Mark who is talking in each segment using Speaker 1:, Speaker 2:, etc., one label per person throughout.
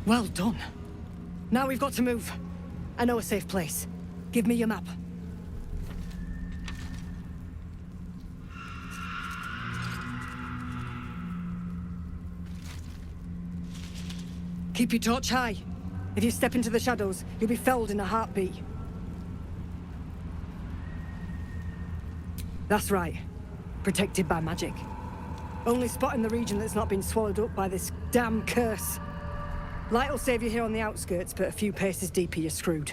Speaker 1: Well done. Now we've got to move. I know a safe place. Give me your map. Keep your torch high. If you step into the shadows, you'll be felled in a heartbeat. That's right. Protected by magic. Only spot in the region that's not been swallowed up by this damn curse. Light will save you here on the outskirts, but a few paces deeper you're screwed.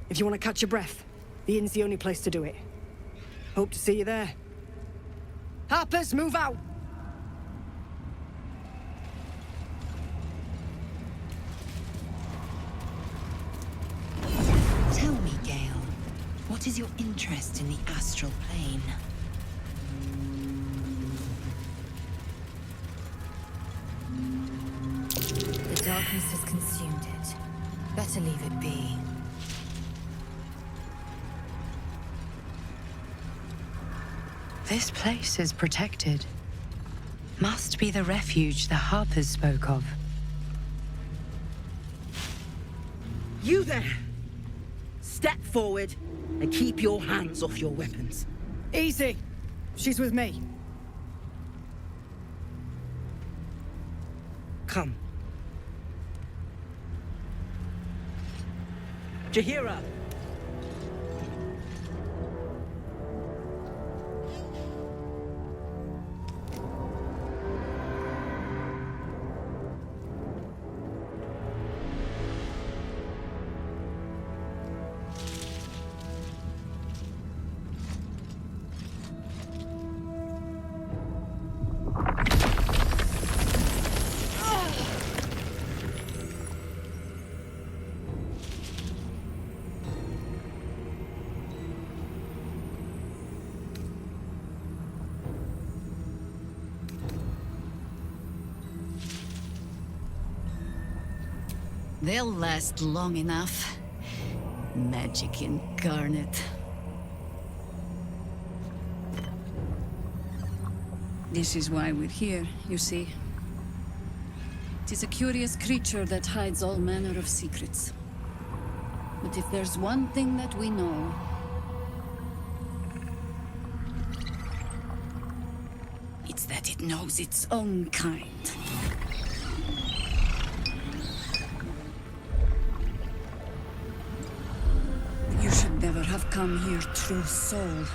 Speaker 1: If you want to catch your breath, the inn's the only place to do it. Hope to see you there. Harpers, move out!
Speaker 2: Tell me, Gale, what is your interest in the astral plane?
Speaker 3: The darkness has consumed it. Better leave it be.
Speaker 2: This place is protected. Must be the refuge the Harpers spoke of.
Speaker 4: You there! Step forward and keep your hands off your weapons.
Speaker 1: Easy. She's with me.
Speaker 4: Come. Jahira!
Speaker 5: They'll last long enough. Magic incarnate. This is why we're here, you see. It is a curious creature that hides all manner of secrets. But if there's one thing that we know, it's that it knows its own kind. You should never have come here, true soul.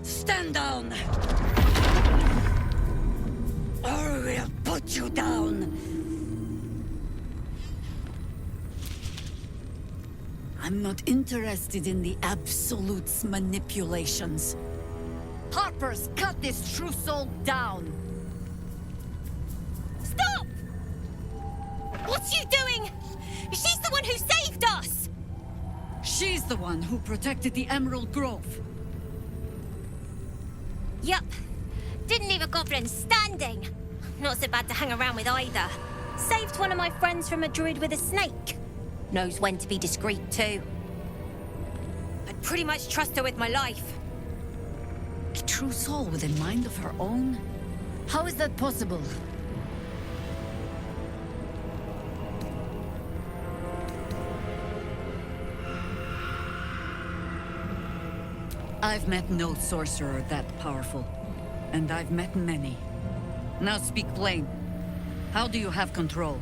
Speaker 5: Stand down! Or we'll put you down! I'm not interested in the Absolute's manipulations. Harpers, cut this true soul down!
Speaker 6: Stop! What's you doing? She's the one who saved us!
Speaker 5: She's the one who protected the Emerald Grove.
Speaker 6: Yup. Didn't leave a goblin standing. Not so bad to hang around with either. Saved one of my friends from a druid with a snake. Knows when to be discreet too. I'd pretty much trust her with my life.
Speaker 5: A true soul with a mind of her own? How is that possible? I've met no sorcerer that powerful. And I've met many. Now speak plain. How do you have control?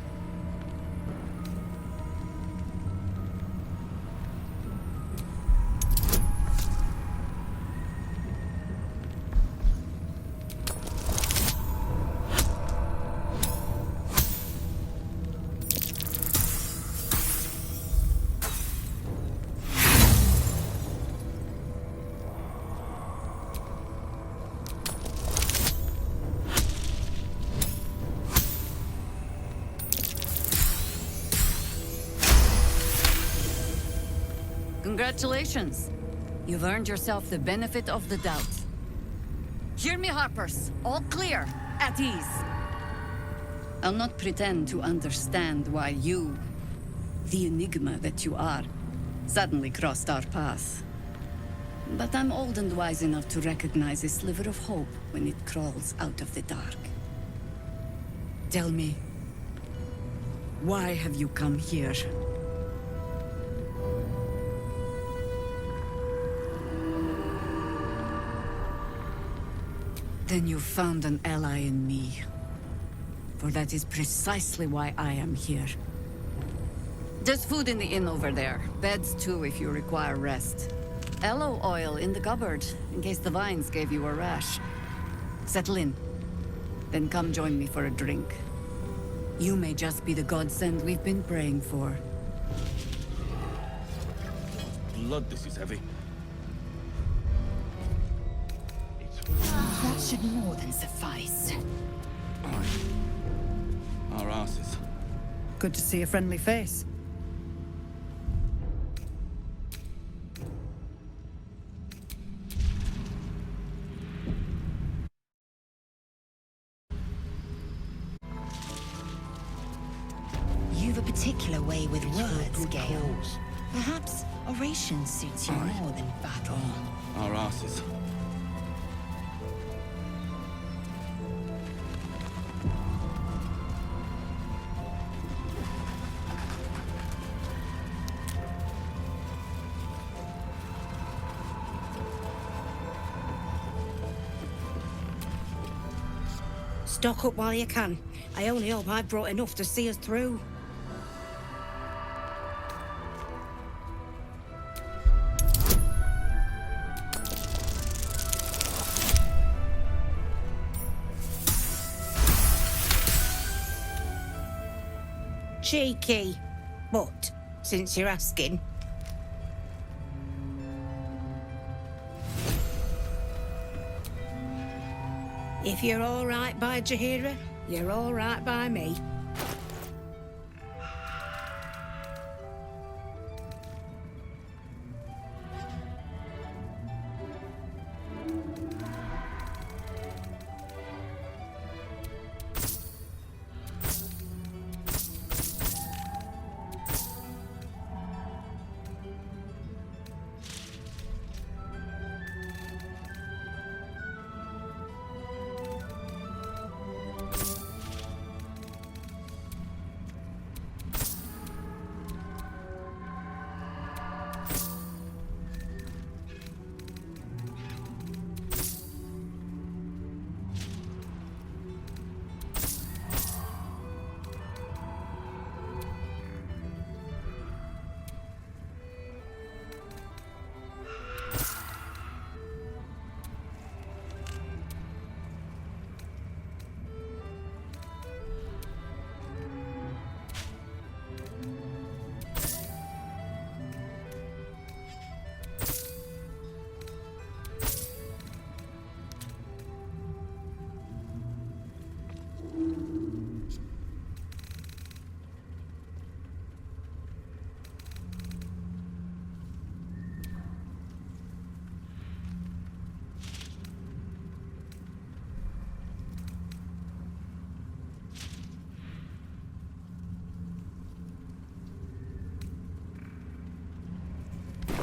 Speaker 5: Congratulations. You've earned yourself the benefit of the doubt. Hear me, Harpers. All clear. At ease. I'll not pretend to understand why you, the enigma that you are, suddenly crossed our path. But I'm old and wise enough to recognize a sliver of hope when it crawls out of the dark. Tell me, why have you come here? Then you've found an ally in me. For that is precisely why I am here. There's food in the inn over there. Beds too if you require rest. Aloe oil in the cupboard, in case the vines gave you a rash. Settle in. Then come join me for a drink. You may just be the godsend we've been praying for.
Speaker 7: Blood, this is heavy.
Speaker 3: That should more than suffice.
Speaker 7: Our asses.
Speaker 1: Good to see a friendly face.
Speaker 3: You've a particular way with words, Gale. Perhaps oration suits you more than battle.
Speaker 7: Our asses.
Speaker 4: Stock up while you can. I only hope I've brought enough to see us through. Cheeky. But, since you're asking... If you're all right by Jahira, you're all right by me.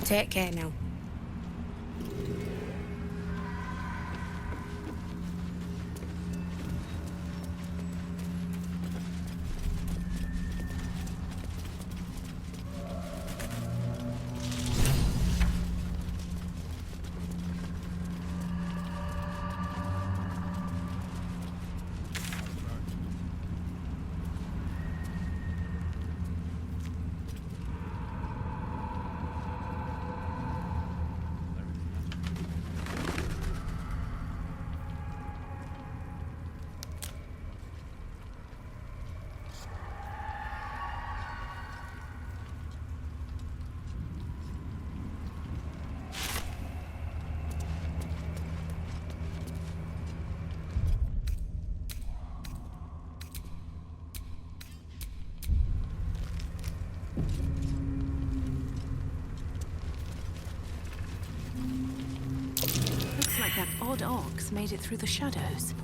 Speaker 4: Take care now.
Speaker 8: odd ox made it through the shadows.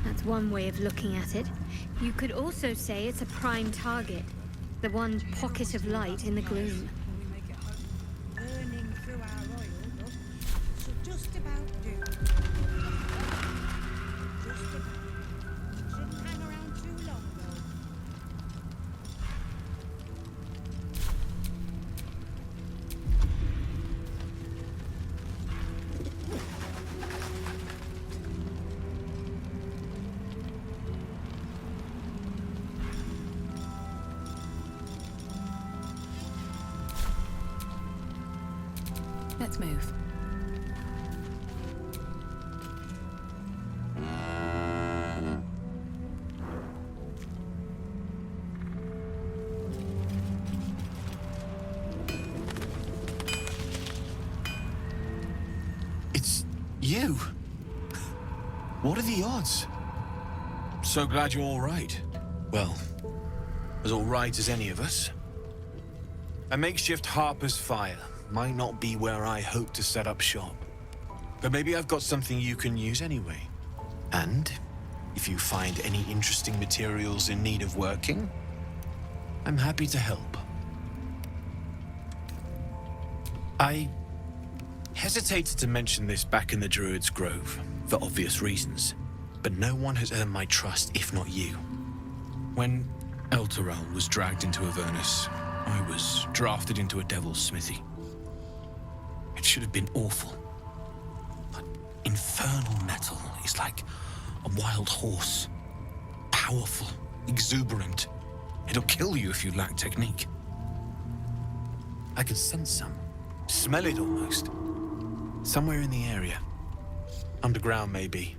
Speaker 9: That's one way of looking at it. You could also say it's a prime target. The one pocket of light in the gloom.
Speaker 3: Burning through our oil, look. Should just about do. Just about. Shouldn't hang around too long, though.
Speaker 8: Let's move.
Speaker 10: It's you. What are the odds?
Speaker 11: So glad you're all right. Well, as all right as any of us. A makeshift Harper's Fire might not be where I hope to set up shop. But maybe I've got something you can use anyway. And if you find any interesting materials in need of working, I'm happy to help. I hesitated to mention this back in the Druid's Grove, for obvious reasons. But no one has earned my trust if not you. When Elturel was dragged into Avernus, I was drafted into a devil's smithy. It should have been awful. But infernal metal is like a wild horse. Powerful, exuberant. It'll kill you if you lack technique. I can sense some. Smell it almost. Somewhere in the area. Underground, maybe.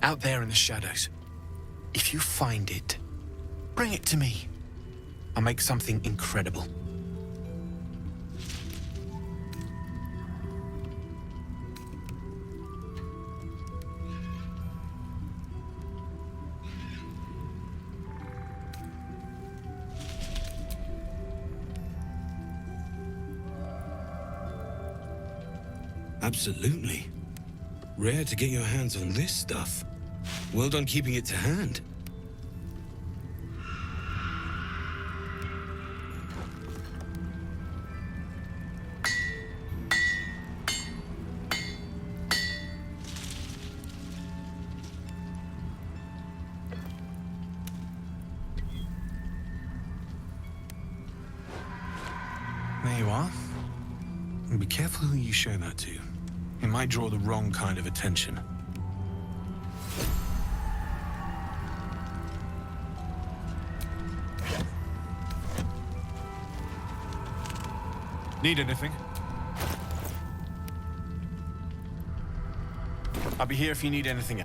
Speaker 11: Out there in the shadows. If you find it, bring it to me. I'll make something incredible.
Speaker 12: Absolutely. Rare to get your hands on this stuff. Well done keeping it to hand.
Speaker 11: There you are. And be careful who you show that to. It might draw the wrong kind of attention. Need anything? I'll be here if you need anything.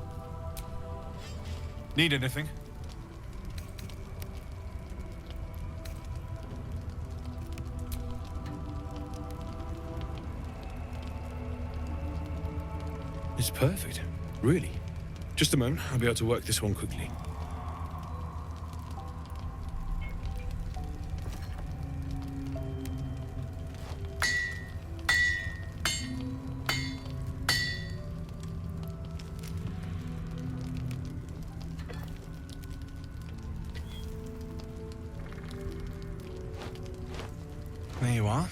Speaker 11: Need anything?
Speaker 12: It's perfect. Really. Just a moment, I'll be able to work this one quickly.
Speaker 11: There you are.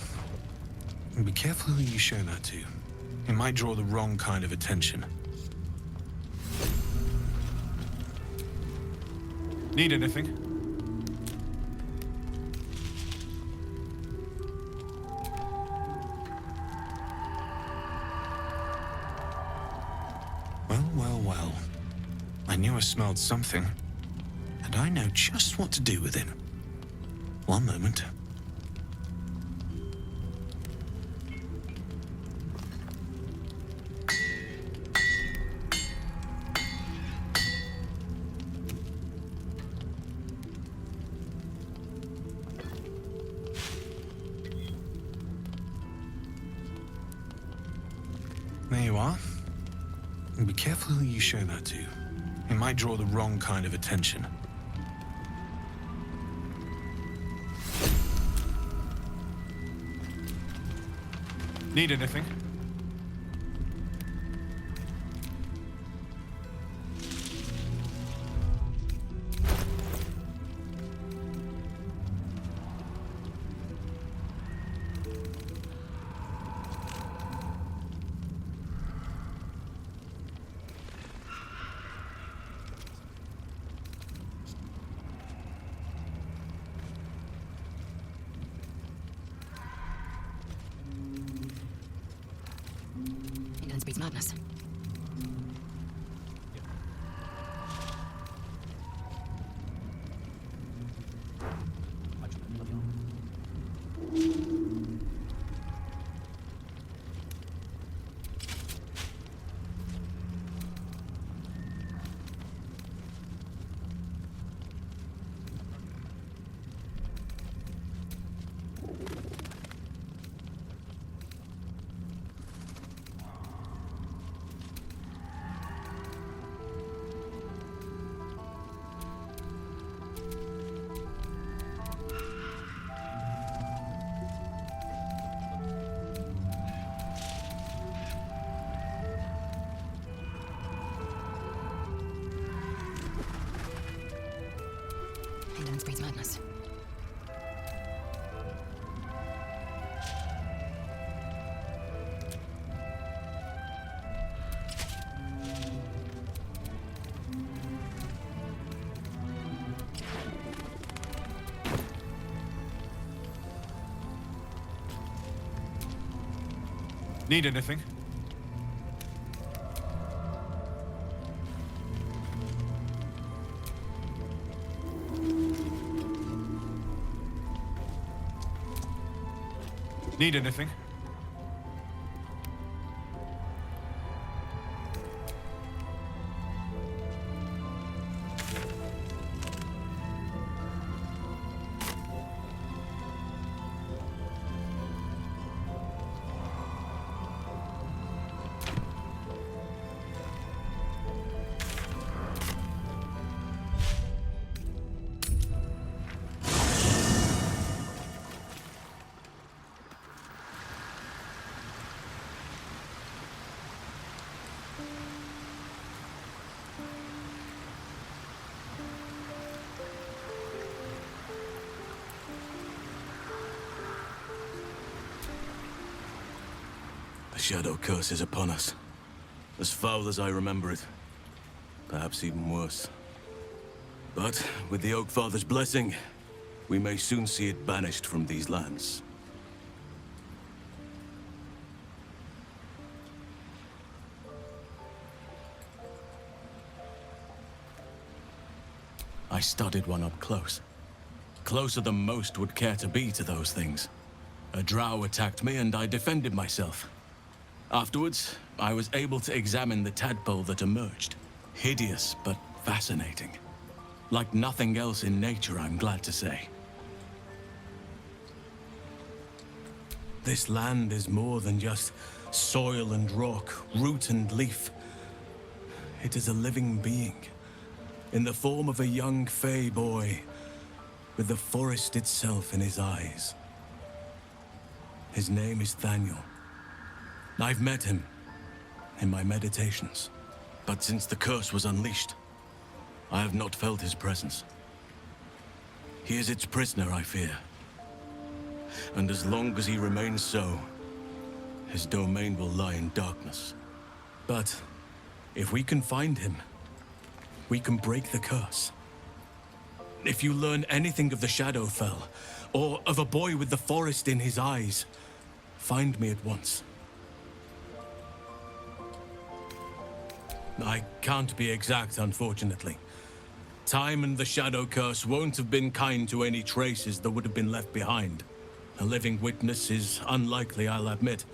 Speaker 11: And be careful who you show that to. It might draw the wrong kind of attention. Need anything? Well, well, well. I knew I smelled something. And I know just what to do with it. One moment. you are. And be careful who you show that to. It might draw the wrong kind of attention. Need anything?
Speaker 2: Ignorance breeds madness. Ignorance breeds madness.
Speaker 11: Need anything? Need anything?
Speaker 7: The shadow curse is upon us. As foul as I remember it. Perhaps even worse. But with the Oak Father's blessing, we may soon see it banished from these lands. I studied one up close. Closer than most would care to be to those things. A drow attacked me and I defended myself. Afterwards, I was able to examine the tadpole that emerged. Hideous, but fascinating. Like nothing else in nature, I'm glad to say. This land is more than just soil and rock, root and leaf. It is a living being, in the form of a young fey boy, with the forest itself in his eyes. His name is Thanyel. I've met him in my meditations, but since the curse was unleashed, I have not felt his presence. He is its prisoner, I fear. And as long as he remains so, his domain will lie in darkness. But if we can find him, we can break the curse. If you learn anything of the Shadowfell, or of a boy with the forest in his eyes, find me at once. I can't be exact, unfortunately. Time and the Shadow Curse won't have been kind to any traces that would have been left behind. A living witness is unlikely, I'll admit.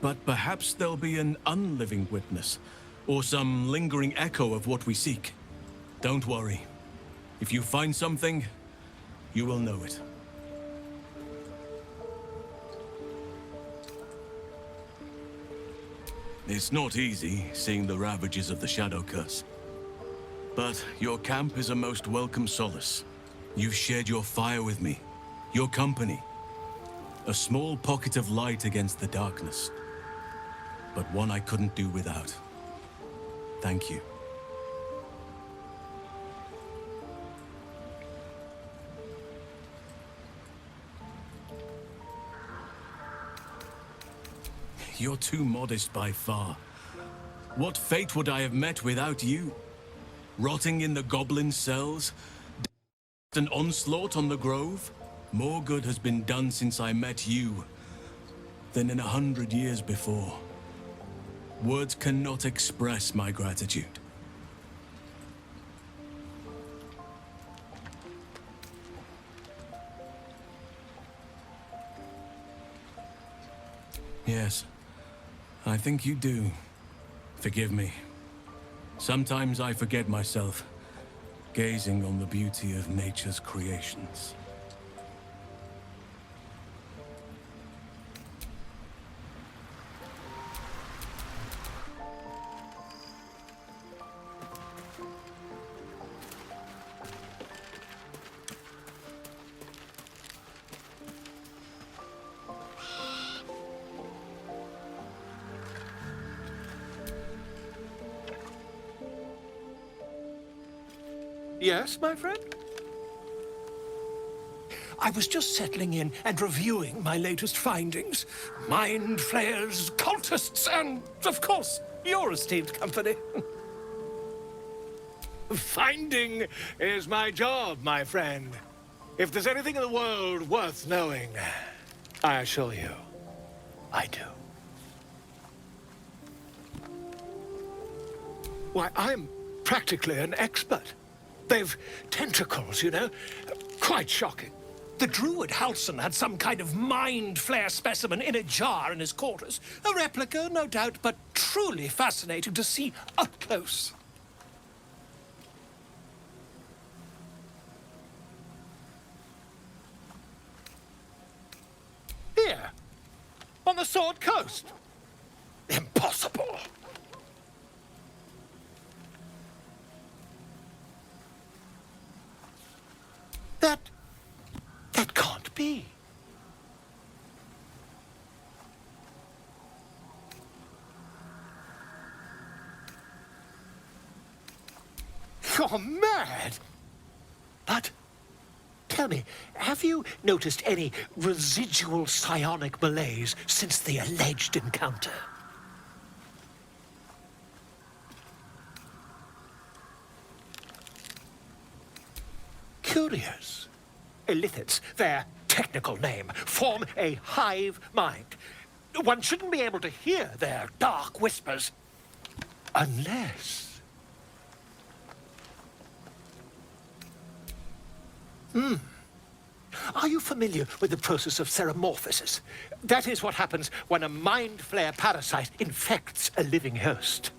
Speaker 7: But perhaps there'll be an unliving witness, or some lingering echo of what we seek. Don't worry. If you find something, you will know it. It's not easy, seeing the ravages of the Shadow Curse. But your camp is a most welcome solace. You've shared your fire with me, your company. A small pocket of light against the darkness. But one I couldn't do without. Thank you. You're too modest by far. What fate would I have met without you? Rotting in the goblin cells? An onslaught on the grove? More good has been done since I met you than in 100 years before. Words cannot express my gratitude. Yes, I think you do. Forgive me. Sometimes I forget myself, gazing on the beauty of nature's creations.
Speaker 13: Yes, my friend? I was just settling in and reviewing my latest findings. Mind flayers, cultists, and, of course, your esteemed company. Finding is my job, my friend. If there's anything in the world worth knowing, I assure you, I do. Why, I'm practically an expert. They've tentacles, you know? Quite shocking. The druid Halson had some kind of mind flare specimen in a jar in his quarters. A replica, no doubt, but truly fascinating to see up close. Here, on the Sword Coast. Impossible. That can't be. You're mad! But, tell me, have you noticed any residual psionic malaise since the alleged encounter? Curious. Illithids, their technical name, form a hive mind. One shouldn't be able to hear their dark whispers unless... Are you familiar with the process of ceremorphosis? That is what happens when a mind flare parasite infects a living host.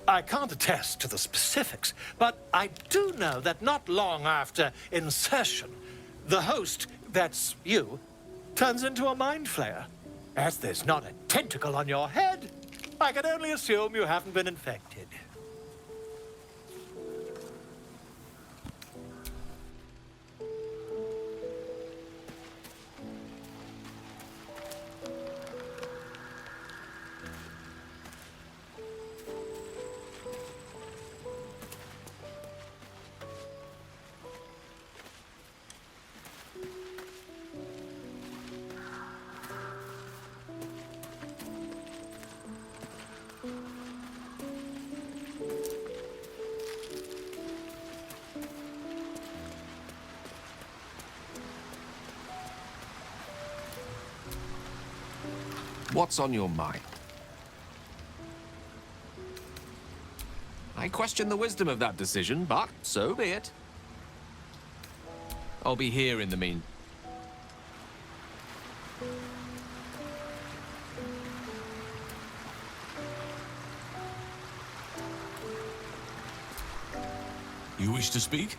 Speaker 13: I can't attest to the specifics, but I do know that not long after insertion, the host, that's you, turns into a mind flayer. As there's not a tentacle on your head, I can only assume you haven't been infected.
Speaker 14: What's on your mind? I question the wisdom of that decision, but so be it. I'll be here in the meantime.
Speaker 7: You wish to speak?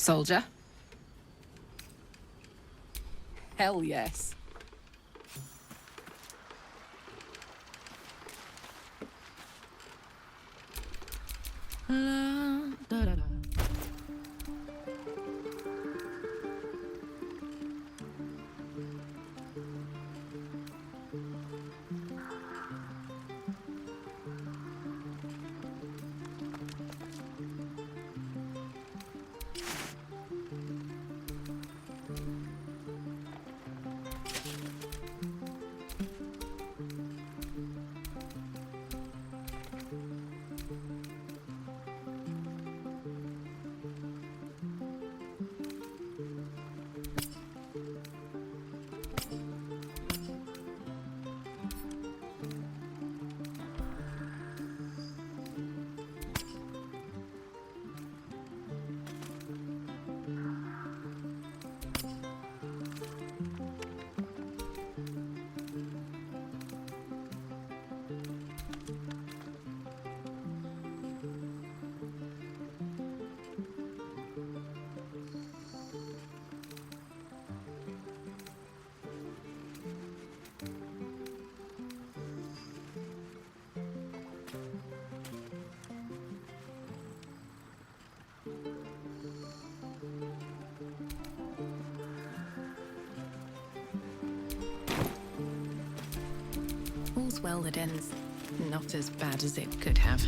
Speaker 8: Soldier? Hell yes. All's well that ends not as bad as it could have.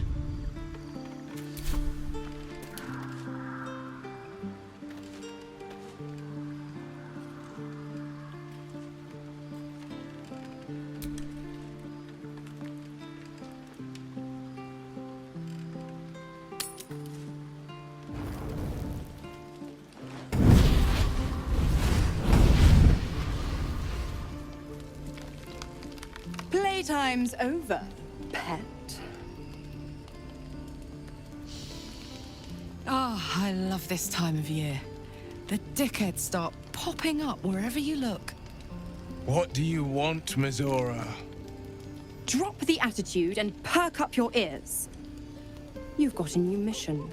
Speaker 2: Playtime's over, pet.
Speaker 8: Oh, I love this time of year. The dickheads start popping up wherever you look.
Speaker 15: What do you want, Mizora?
Speaker 2: Drop the attitude and perk up your ears. You've got a new mission.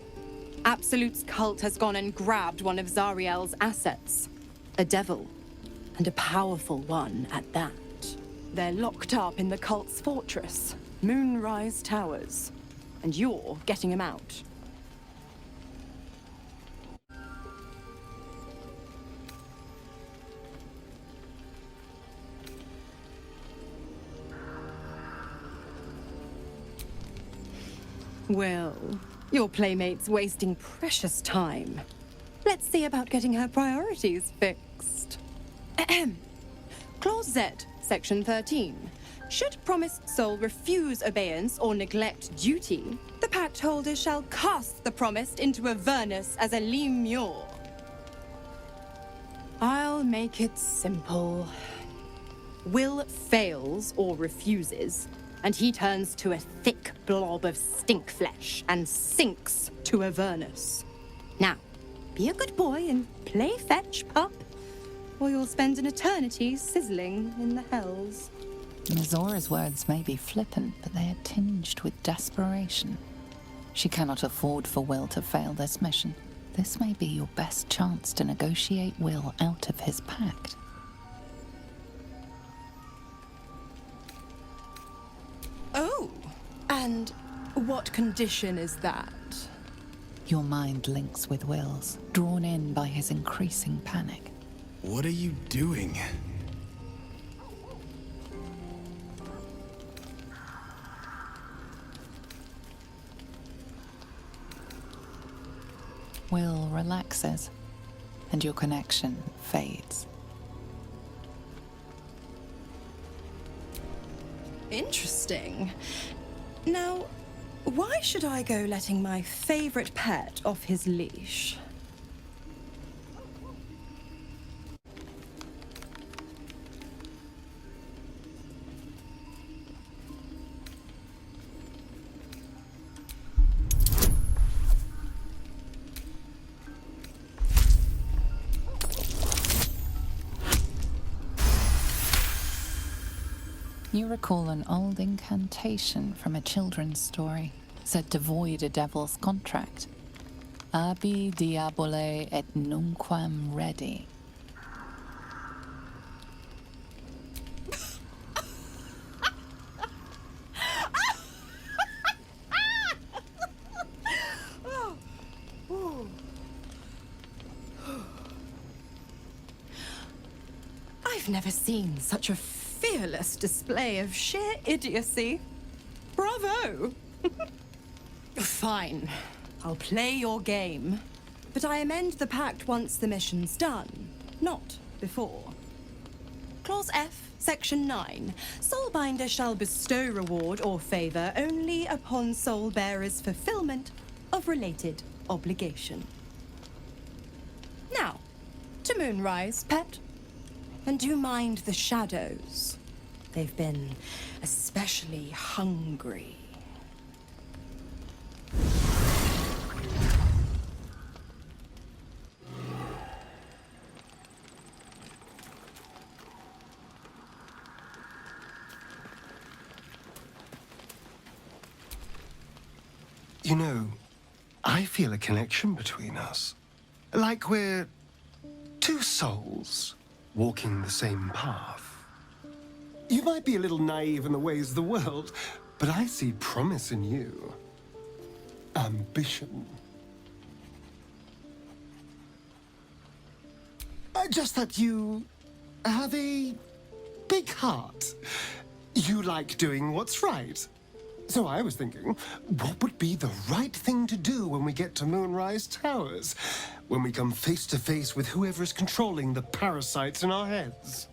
Speaker 2: Absolute's cult has gone and grabbed one of Zariel's assets. A devil. And a powerful one at that. They're locked up in the cult's fortress, Moonrise Towers. And you're getting him out. Well, your playmate's wasting precious time. Let's see about getting her priorities fixed. Ahem. Clause Z, Section 13. Should promised soul refuse obeyance or neglect duty, the pact holder shall cast the promised into Avernus as a lemure. I'll make it simple. Will fails or refuses, and he turns to a thick blob of stink flesh and sinks to Avernus. Now, be a good boy and play fetch, pup, or you'll spend an eternity sizzling in the hells.
Speaker 16: Mizora's words may be flippant, but they are tinged with desperation. She cannot afford for Will to fail this mission. This may be your best chance to negotiate Will out of his pact.
Speaker 2: Oh, and what condition is that?
Speaker 16: Your mind links with Will's, drawn in by his increasing panic.
Speaker 15: What are you doing?
Speaker 16: Will relaxes, and your connection fades.
Speaker 2: Interesting. Now, why should I go letting my favorite pet off his leash?
Speaker 16: You recall an old incantation from a children's story, said to void a devil's contract. Abi diabole et nunquam ready.
Speaker 2: I've never seen such a fearless display of sheer idiocy. Bravo! Fine. I'll play your game. But I amend the pact once the mission's done, not before. Clause F, Section 9. Soulbinder shall bestow reward or favor only upon soul bearer's fulfillment of related obligation. Now, to Moonrise, pet. And do mind the shadows. They've been especially hungry.
Speaker 17: You know, I feel a connection between us. Like we're two souls walking the same path. You might be a little naive in the ways of the world, but I see promise in you. Ambition. Just that you have a big heart. You like doing what's right. So I was thinking, what would be the right thing to do when we get to Moonrise Towers? When we come face to face with whoever's controlling the parasites in our heads?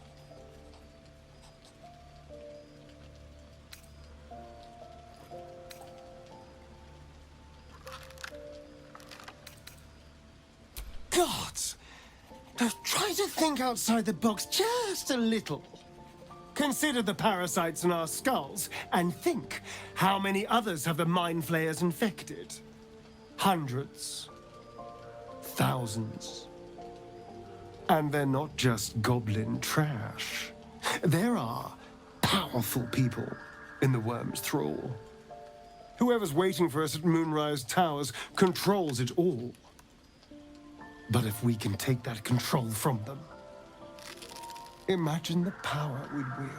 Speaker 17: God! Now try to think outside the box just a little. Consider the parasites in our skulls, and think how many others have the mind flayers infected. Hundreds. Thousands. And they're not just goblin trash. There are powerful people in the worm's thrall. Whoever's waiting for us at Moonrise Towers controls it all. But if we can take that control from them, imagine the power we'd wield.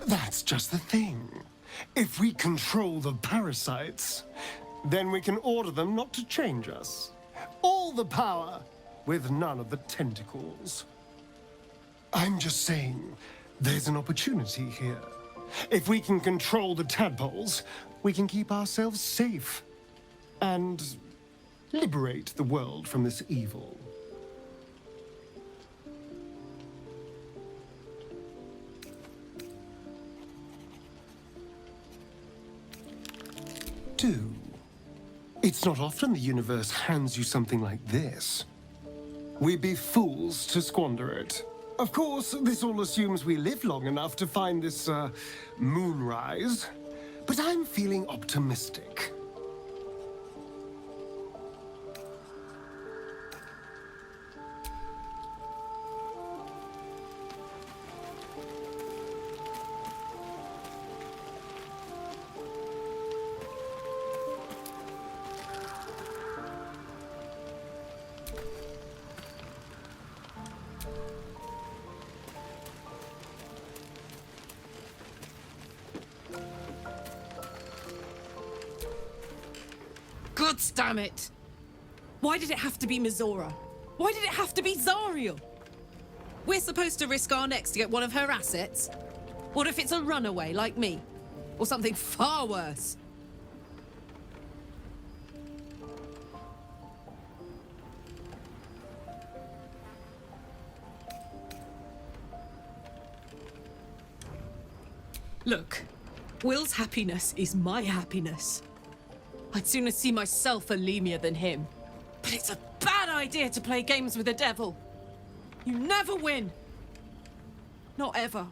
Speaker 17: That's just the thing. If we control the parasites, then we can order them not to change us. All the power, with none of the tentacles. I'm just saying, there's an opportunity here. If we can control the tadpoles, we can keep ourselves safe and liberate the world from this evil. Do. It's not often the universe hands you something like this. We'd be fools to squander it. Of course, this all assumes we live long enough to find this, moonrise. But I'm feeling optimistic.
Speaker 8: God damn it! Why did it have to be Mizora? Why did it have to be Zariel? We're supposed to risk our necks to get one of her assets? What if it's a runaway like me? Or something far worse? Look, Will's happiness is my happiness. I'd sooner see myself a Lemur than him. But it's a bad idea to play games with the devil. You never win. Not ever.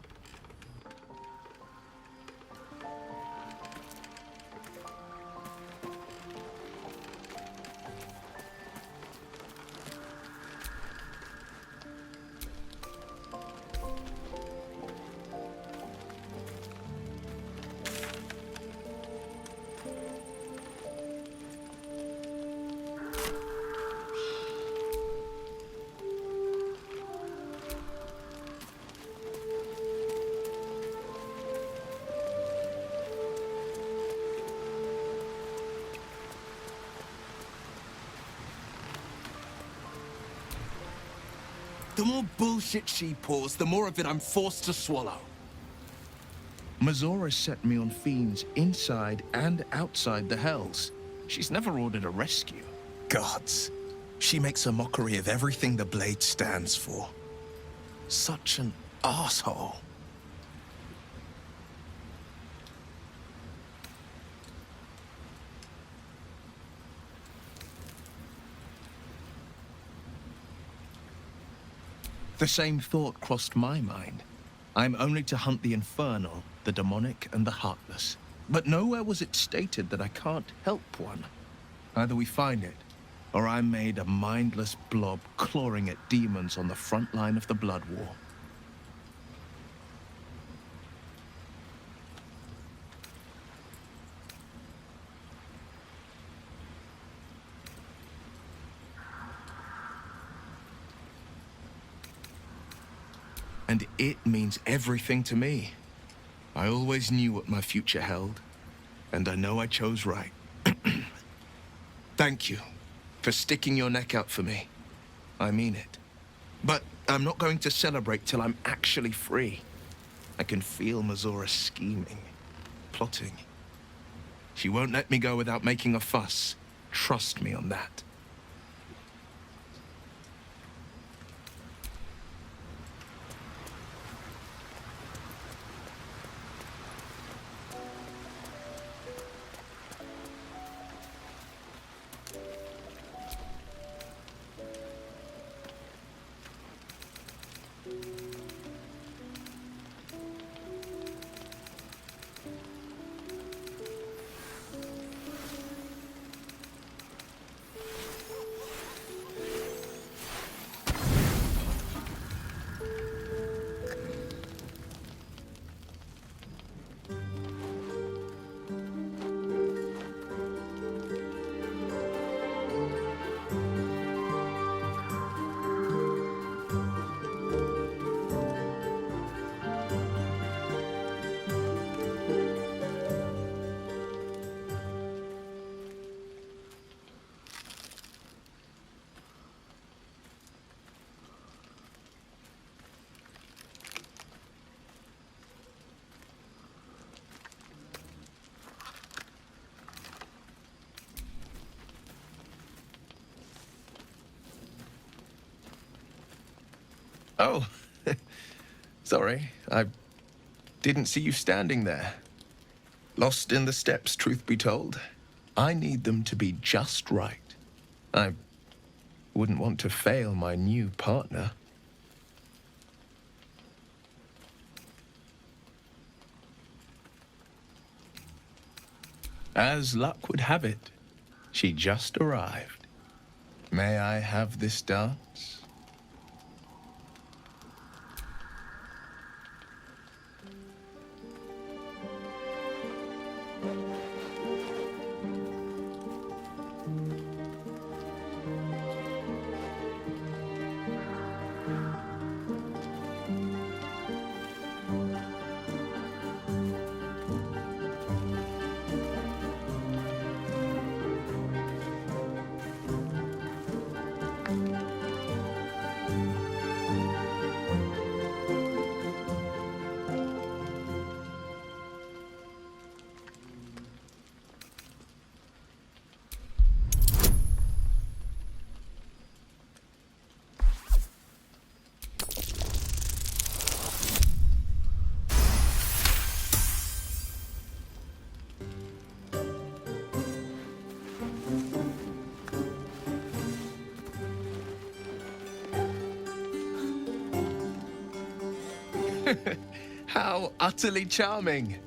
Speaker 15: The more bullshit she pours, the more of it I'm forced to swallow. Mizora set me on fiends inside and outside the Hells. She's never ordered a rescue. Gods. She makes a mockery of everything the Blade stands for. Such an asshole. The same thought crossed my mind. I'm only to hunt the infernal, the demonic, and the heartless. But nowhere was it stated that I can't help one. Either we find it, or I'm made a mindless blob clawing at demons on the front line of the Blood War. And it means everything to me. I always knew what my future held, and I know I chose right. Thank you for sticking your neck out for me. I mean it. But I'm not going to celebrate till I'm actually free. I can feel Mizora scheming, plotting. She won't let me go without making a fuss. Trust me on that. Oh, sorry, I didn't see you standing there. Lost in the steps, truth be told. I need them to be just right. I wouldn't want to fail my new partner. As luck would have it, she just arrived. May I have this dance? How utterly charming.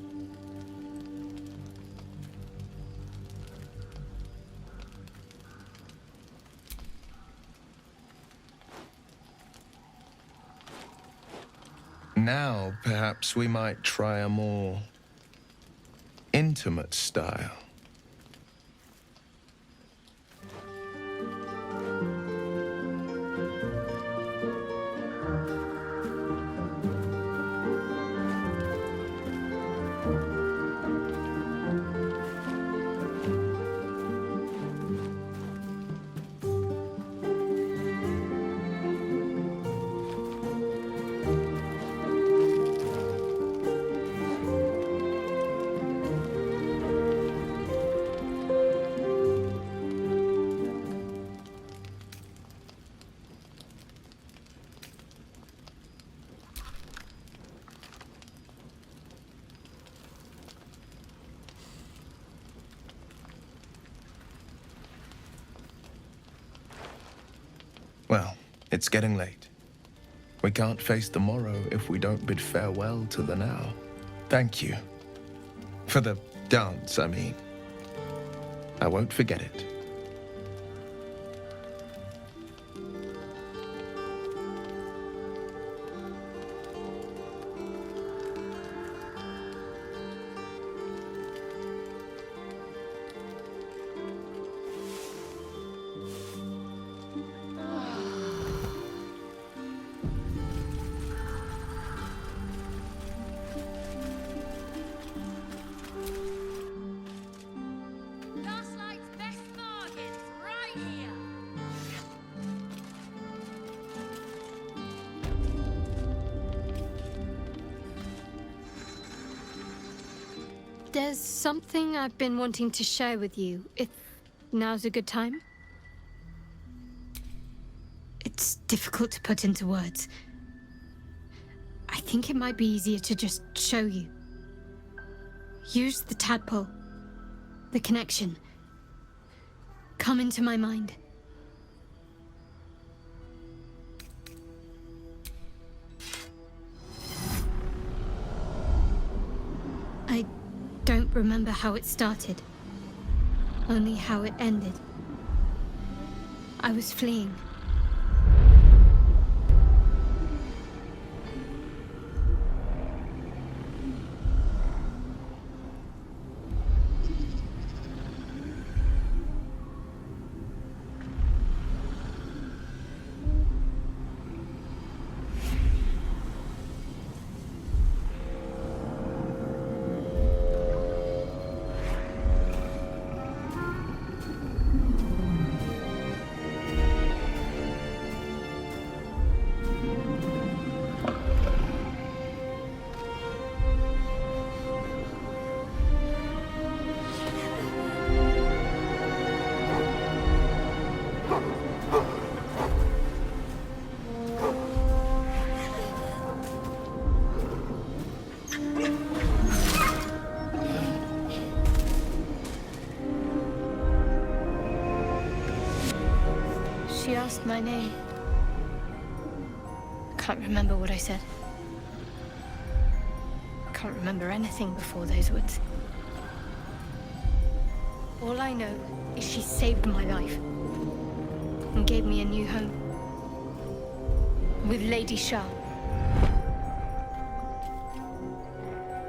Speaker 15: Now, perhaps we might try a more intimate style. It's getting late. We can't face the morrow if we don't bid farewell to the now. Thank you. For the dance, I mean. I won't forget it.
Speaker 9: There's something I've been wanting to share with you, if now's a good time. It's difficult to put into words. I think it might be easier to just show you. Use the tadpole, the connection. Come into my mind. I don't remember how it started, only how it ended. I was fleeing. She asked my name. I can't remember what I said. I can't remember anything before those words. All I know is she saved my life and gave me a new home with Lady Shah.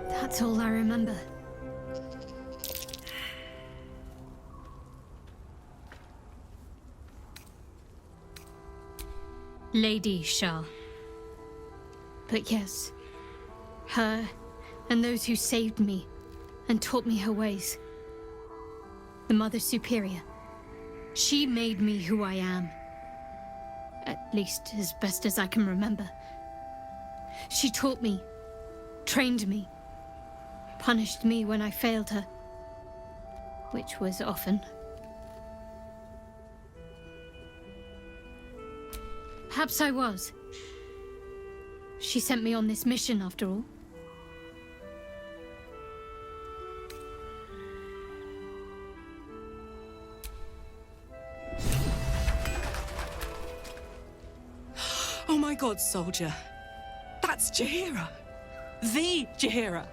Speaker 9: That's all I remember. Lady Shah. But yes, her and those who saved me and taught me her ways. The Mother Superior. She made me who I am. At least as best as I can remember. She taught me, trained me, punished me when I failed her, which was often. Perhaps I was. She sent me on this mission, after all.
Speaker 8: Oh my god, soldier. That's Jaheira. The Jaheira.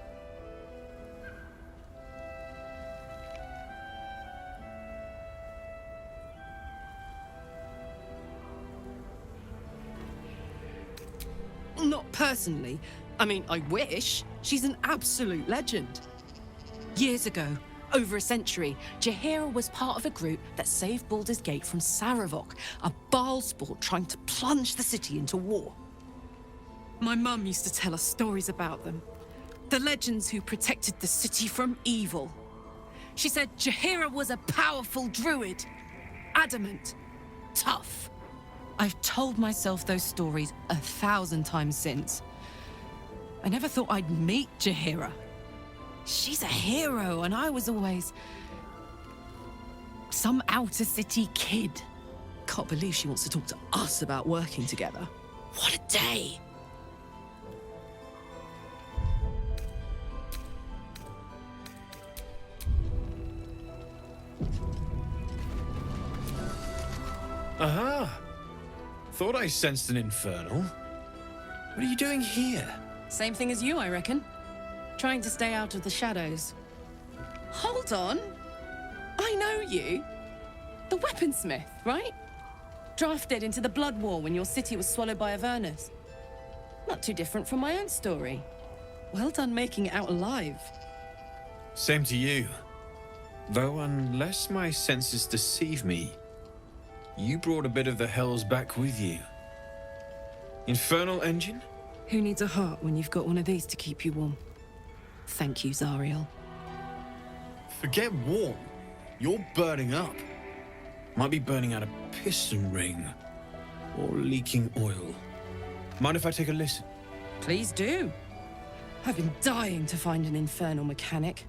Speaker 8: Not personally. I mean, I wish. She's an absolute legend. Years ago, over a century, Jaheira was part of a group that saved Baldur's Gate from Saravok, a Baal sport trying to plunge the city into war. My mum used to tell us stories about them. The legends who protected the city from evil. She said Jaheira was a powerful druid. Adamant. Tough. I've told myself those stories 1,000 times since. I never thought I'd meet Jaheira. She's a hero, and I was always some outer city kid. Can't believe she wants to talk to us about working together. What a day!
Speaker 13: Aha!
Speaker 11: Thought I sensed an infernal. What are you doing here?
Speaker 8: Same thing as you, I reckon. Trying to stay out of the shadows. Hold on. I know you. The weaponsmith, right? Drafted into the Blood War when your city was swallowed by Avernus. Not too different from my own story. Well done making it out alive.
Speaker 11: Same to you. Though unless my senses deceive me, you brought a bit of the hells back with you. Infernal engine?
Speaker 8: Who needs a heart when you've got one of these to keep you warm? Thank you, Zariel.
Speaker 11: Forget warm. You're burning up. Might be burning out a piston ring. Or leaking oil. Mind if I take a listen?
Speaker 8: Please do. I've been dying to find an infernal mechanic.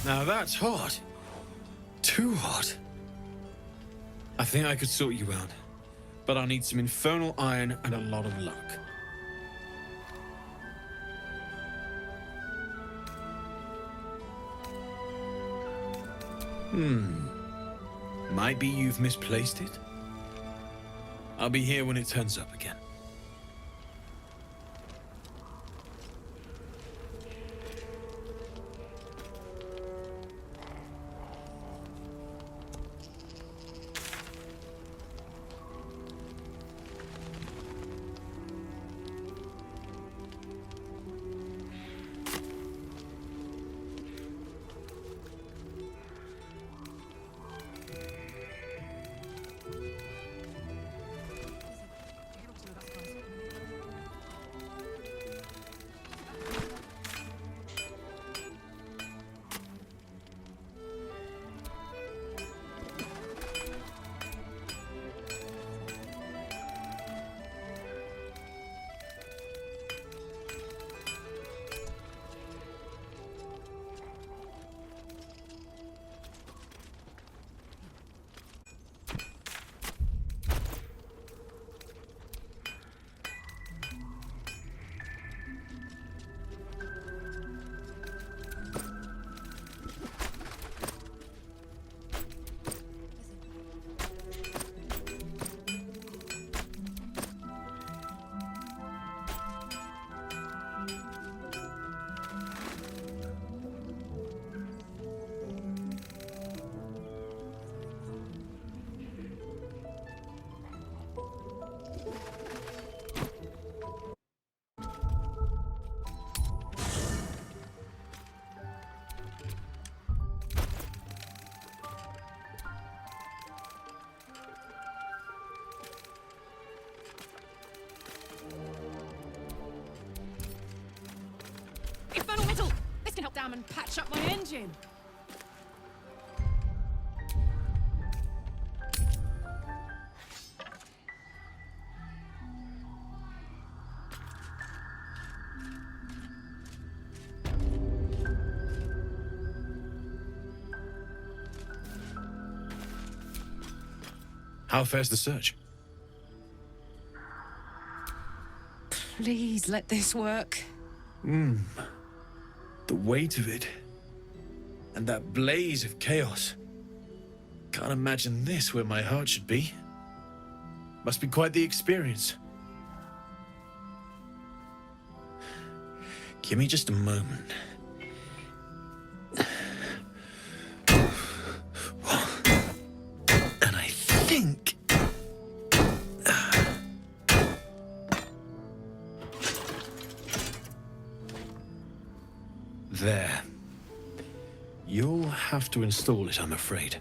Speaker 11: Now that's hot. Too hot. I think I could sort you out. But I need some infernal iron and a lot of luck. Might be you've misplaced it. I'll be here when it turns up again.
Speaker 8: Infernal metal! This can help down and patch up my engine.
Speaker 11: How fares the search?
Speaker 8: Please let this work.
Speaker 11: The weight of it. And that blaze of chaos. Can't imagine this where my heart should be. Must be quite the experience. Give me just a moment. And I think... There. You'll have to install it, I'm afraid.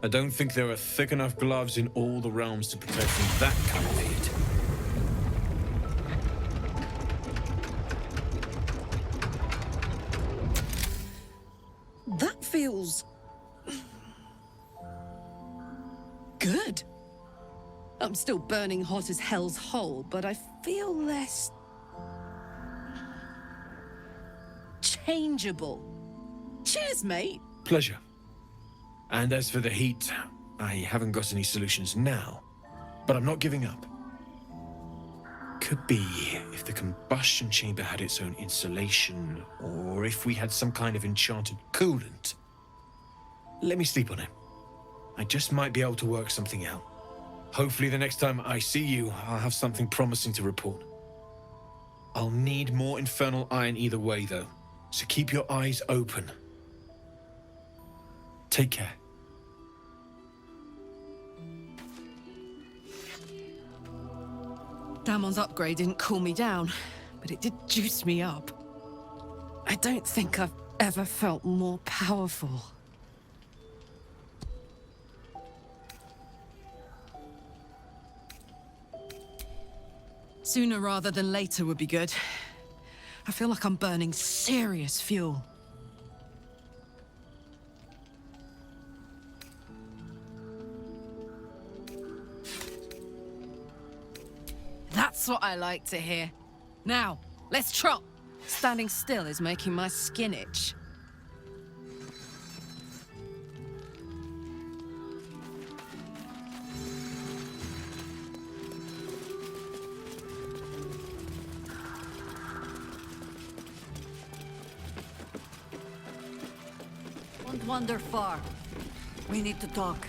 Speaker 11: I don't think there are thick enough gloves in all the realms to protect from that kind of heat.
Speaker 8: That feels... good. I'm still burning hot as hell's hole, but I feel less... changeable. Cheers, mate.
Speaker 11: Pleasure. And as for the heat, I haven't got any solutions now, but I'm not giving up. could be if the combustion chamber had its own insulation, or if we had some kind of enchanted coolant. Let me sleep on it. I just might be able to work something out. Hopefully the next time I see you, I'll have something promising to report. I'll need more infernal iron either way, though, so keep your eyes open. Take care.
Speaker 8: Damon's upgrade didn't cool me down, but it did juice me up. I don't think I've ever felt more powerful. Sooner rather than later would be good. I feel like I'm burning serious fuel. That's what I like to hear. Now, let's trot. Standing still is making my skin itch.
Speaker 5: Don't wander far. We need to talk.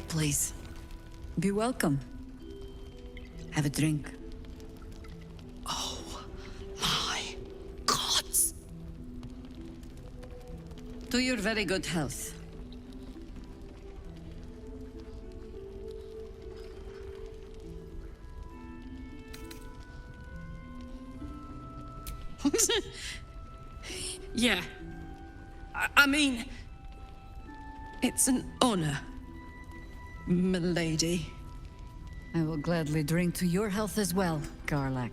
Speaker 5: Please, be welcome. Have a drink.
Speaker 8: Oh, my gods!
Speaker 5: To your very good health.
Speaker 8: Yeah. I mean, it's an honor, milady.
Speaker 5: I will gladly drink to your health as well, Garlac.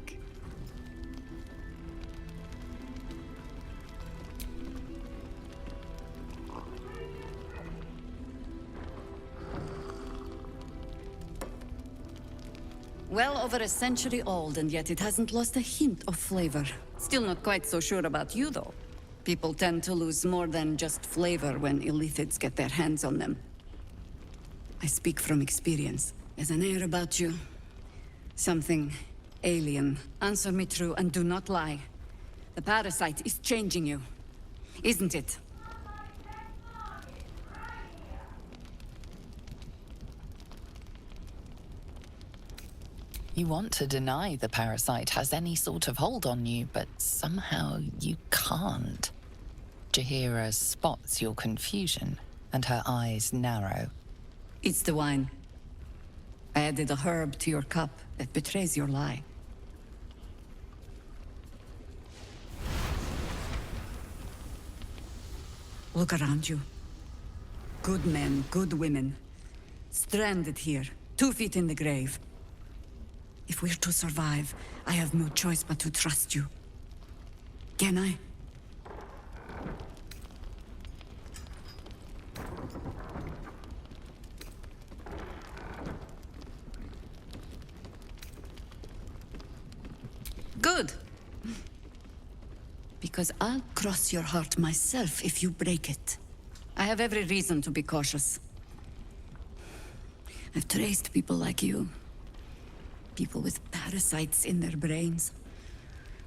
Speaker 5: Well over a century old, and yet it hasn't lost a hint of flavor. Still not quite so sure about you, though. People tend to lose more than just flavor when illithids get their hands on them. I speak from experience. There's an air about you. Something alien. Answer me true and do not lie. The parasite is changing you, isn't it?
Speaker 16: You want to deny the parasite has any sort of hold on you, but somehow you can't. Jaheira spots your confusion, and her eyes narrow.
Speaker 5: It's the wine. I added a herb to your cup that betrays your lie. Look around you. Good men, good women. Stranded here, 2 feet in the grave. If we're to survive, I have no choice but to trust you. Can I? Good. Because I'll cross your heart myself if you break it. I have every reason to be cautious. I've traced people like you. People with parasites in their brains.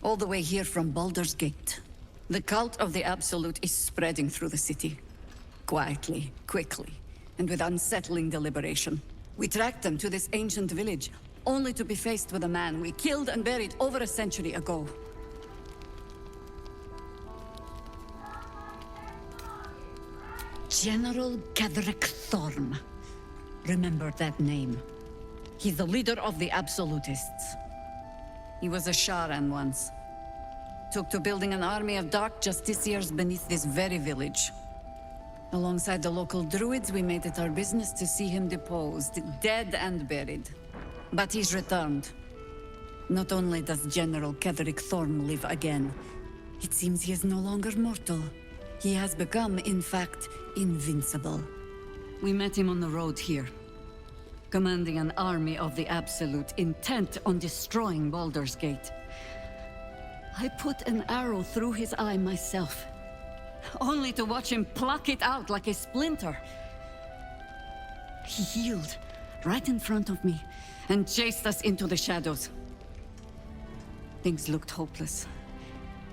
Speaker 5: All the way here from Baldur's Gate. The cult of the Absolute is spreading through the city. Quietly, quickly, and with unsettling deliberation. We tracked them to this ancient village, only to be faced with a man we killed and buried over a century ago. General Gadrick Thorm. Remember that name. He's the leader of the Absolutists. He was a Sharan once. Took to building an army of dark justiciars beneath this very village. Alongside the local druids, we made it our business to see him deposed, dead and buried. But he's returned. Not only does General Kedrick Thorm live again, it seems he is no longer mortal. He has become, in fact, invincible. We met him on the road here, commanding an army of the Absolute, intent on destroying Baldur's Gate. I put an arrow through his eye myself, only to watch him pluck it out like a splinter. He healed, right in front of me, and chased us into the shadows. Things looked hopeless.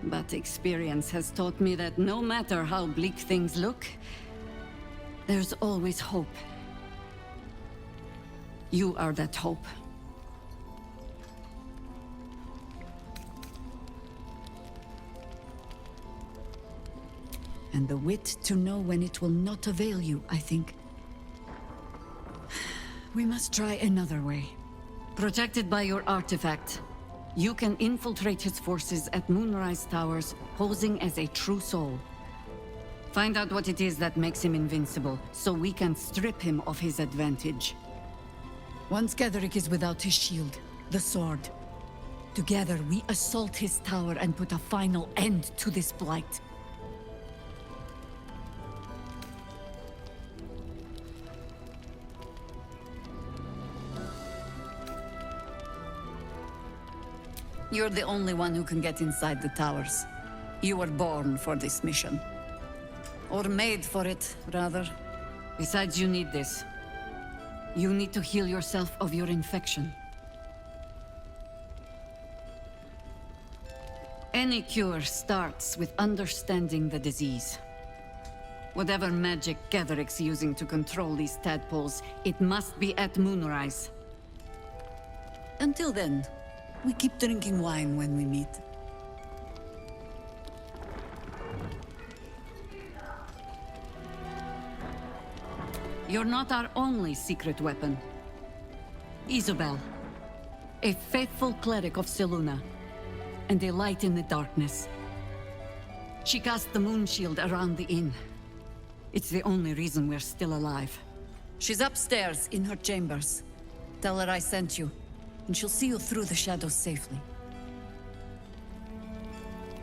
Speaker 5: But experience has taught me that no matter how bleak things look, there's always hope. You are that hope. And the wit to know when it will not avail you, I think. We must try another way. Protected by your artifact, you can infiltrate his forces at Moonrise Towers, posing as a true soul. Find out what it is that makes him invincible, so we can strip him of his advantage. Once Ketheric is without his shield, the sword, together we assault his tower and put a final end to this blight. You're the only one who can get inside the towers. You were born for this mission. Or made for it, rather. Besides, you need this. You need to heal yourself of your infection. Any cure starts with understanding the disease. Whatever magic Ketheric's using to control these tadpoles, it must be at Moonrise. Until then, we keep drinking wine when we meet. You're not our only secret weapon. Isobel, a faithful cleric of Selûne, and a light in the darkness. She cast the moon shield around the inn. It's the only reason we're still alive. She's upstairs in her chambers. Tell her I sent you, and she'll see you through the shadows safely.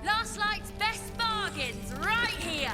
Speaker 6: Last Light's best bargains, right here!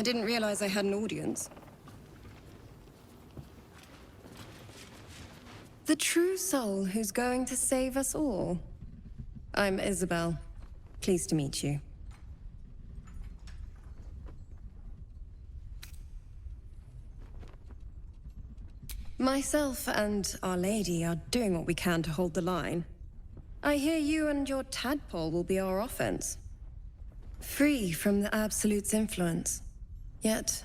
Speaker 18: I didn't realize I had an audience. The true soul who's going to save us all. I'm Isabel. Pleased to meet you. Myself and Our Lady are doing what we can to hold the line. I hear you and your tadpole will be our offense. Free from the Absolute's influence, yet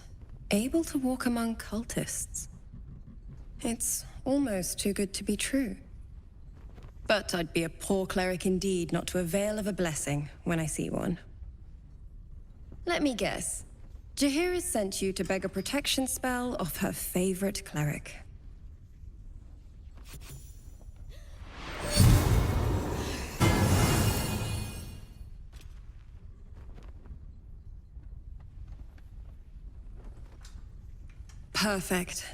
Speaker 18: able to walk among cultists. It's almost too good to be true. But I'd be a poor cleric indeed not to avail of a blessing when I see one. Let me guess. Jaheira sent you to beg a protection spell off her favorite cleric. Perfect.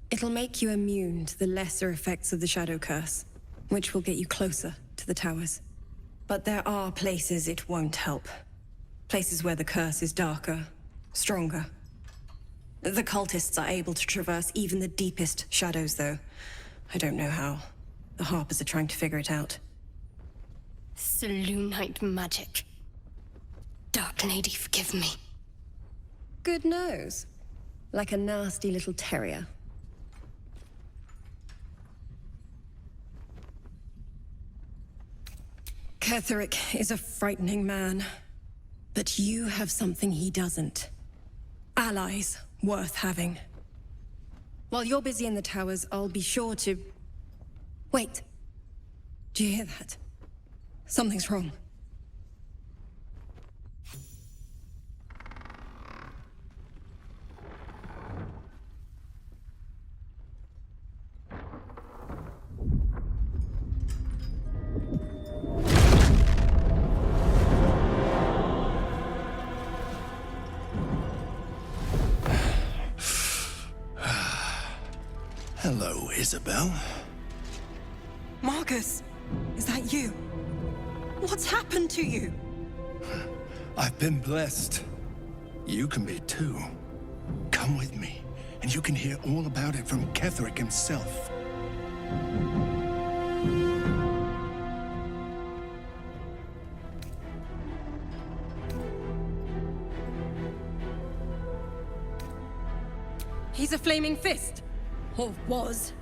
Speaker 18: It'll make you immune to the lesser effects of the Shadow Curse, which will get you closer to the towers. But there are places it won't help. Places where the curse is darker, stronger. The cultists are able to traverse even the deepest shadows, though. I don't know how. The Harpers are trying to figure it out.
Speaker 9: Selûnite magic. Dark Lady, forgive me.
Speaker 18: Good nose. Like a nasty little terrier. Ketheric is a frightening man. But you have something he doesn't. Allies worth having. While you're busy in the towers, I'll be sure to... Wait. Do you hear that? Something's wrong.
Speaker 10: Hello, Isabel.
Speaker 18: Marcus, is that you? What's happened to you?
Speaker 10: I've been blessed. You can be too. Come with me, and you can hear all about it from Ketheric himself.
Speaker 18: He's a flaming fist. Or was.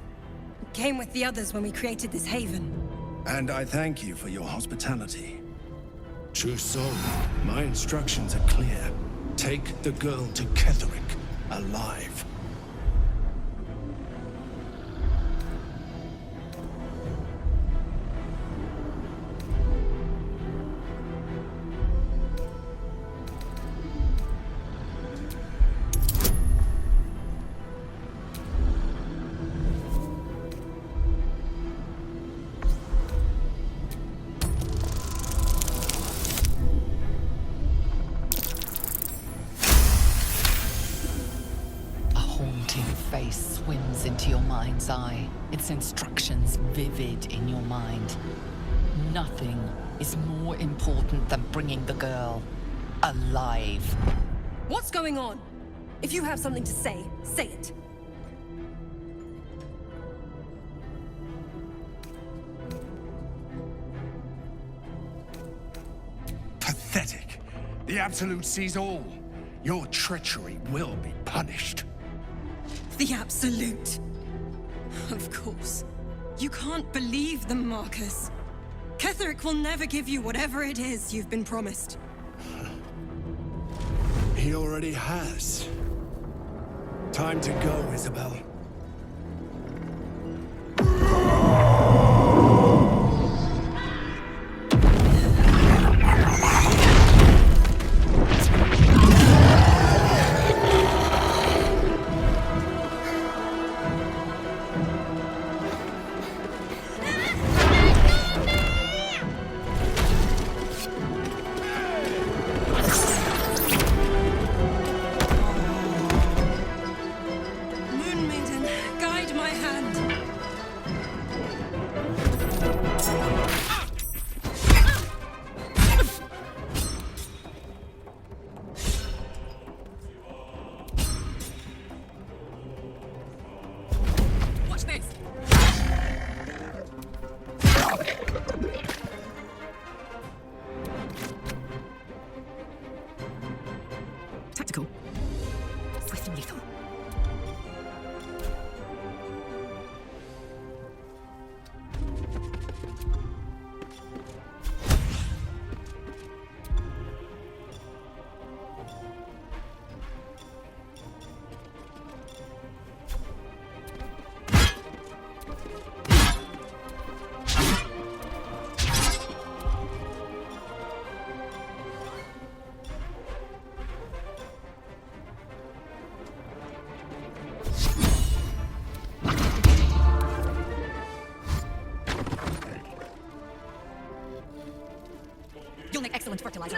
Speaker 18: Came with the others when we created this haven.
Speaker 10: And I thank you for your hospitality. True soul, my instructions are clear. Take the girl to Ketheric, alive.
Speaker 16: Face swims into your mind's eye, its instructions vivid in your mind. Nothing is more important than bringing the girl alive.
Speaker 18: What's going on? If you have something to say, say it.
Speaker 10: Pathetic. The Absolute sees all. Your treachery will be punished.
Speaker 18: The Absolute. Of course. You can't believe them, Marcus. Ketheric will never give you whatever it is you've been promised.
Speaker 10: He already has. Time to go, Isabel.
Speaker 8: Tactical. Swift and lethal.
Speaker 4: You'll make excellent fertilizer.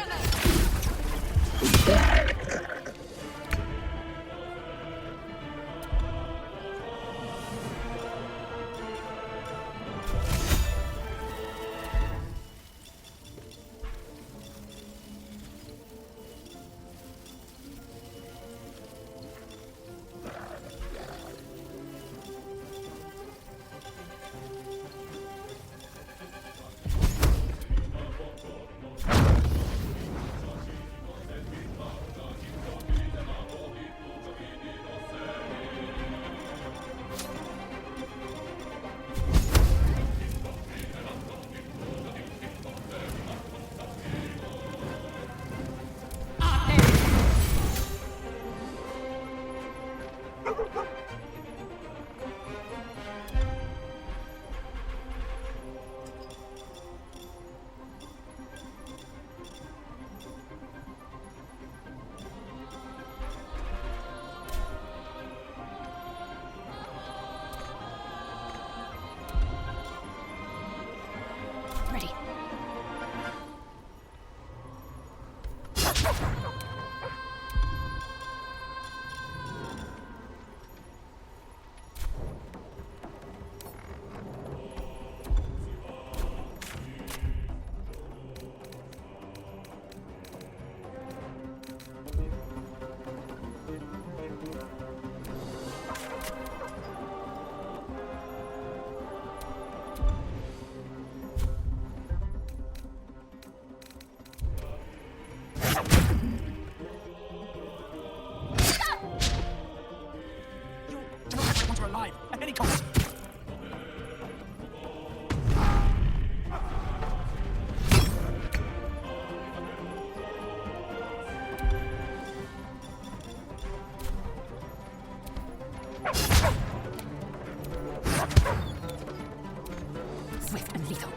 Speaker 2: Swift and lethal.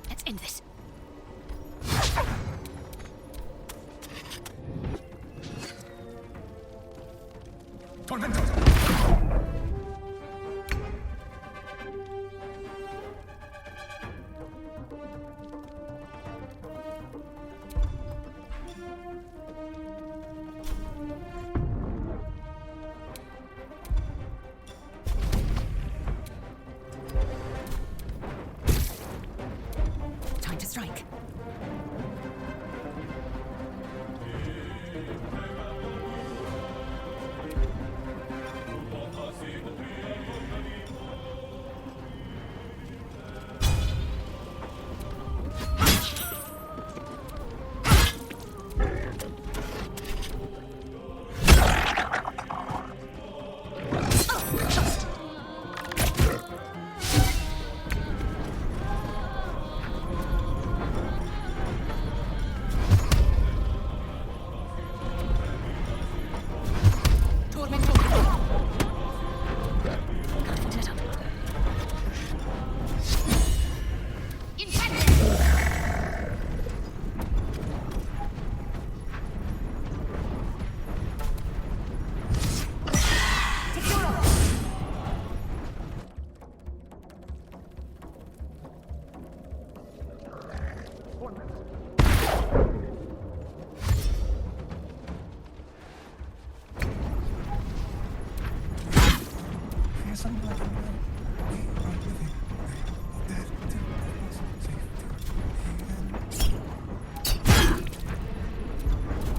Speaker 6: Let's end this.
Speaker 2: Time to strike.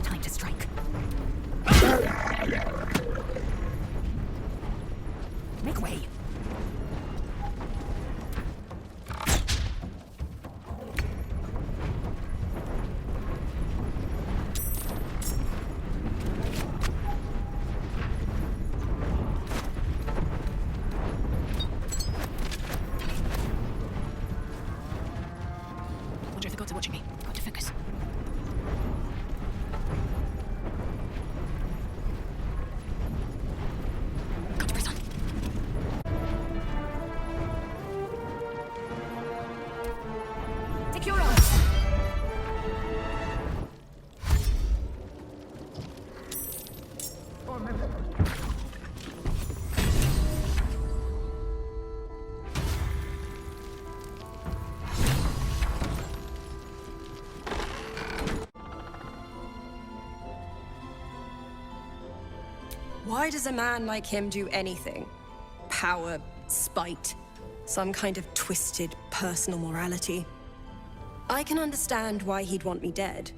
Speaker 2: Time to strike. Make way. Wonder if the gods are watching me. Got to focus. Got to press on. Take your own.
Speaker 18: Why does a man like him do anything? Power, spite, some kind of twisted personal morality. I can understand why he'd want me dead.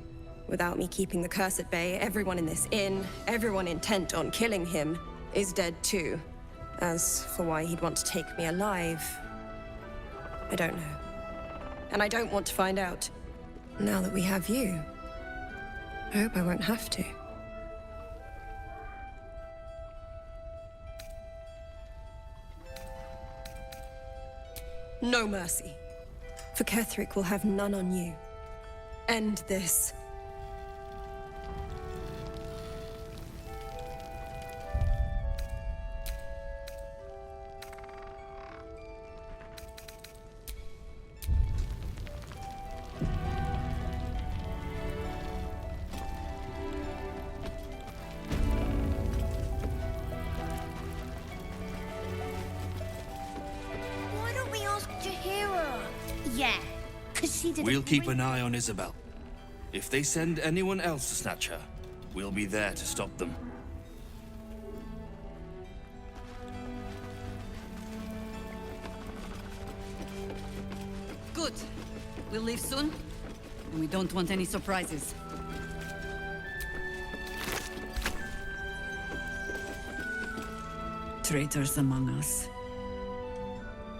Speaker 18: Without me keeping the curse at bay, everyone in this inn, everyone intent on killing him, is dead too. As for why he'd want to take me alive, I don't know. And I don't want to find out. Now that we have you, I hope I won't have to. No mercy. For Ketheric will have none on you. End this.
Speaker 6: Why don't we ask Jahira? Yeah, because she did.
Speaker 12: We'll keep an eye on Isabel. If they send anyone else to snatch her, we'll be there to stop them.
Speaker 5: Good. We'll leave soon. And we don't want any surprises. Traitors among us.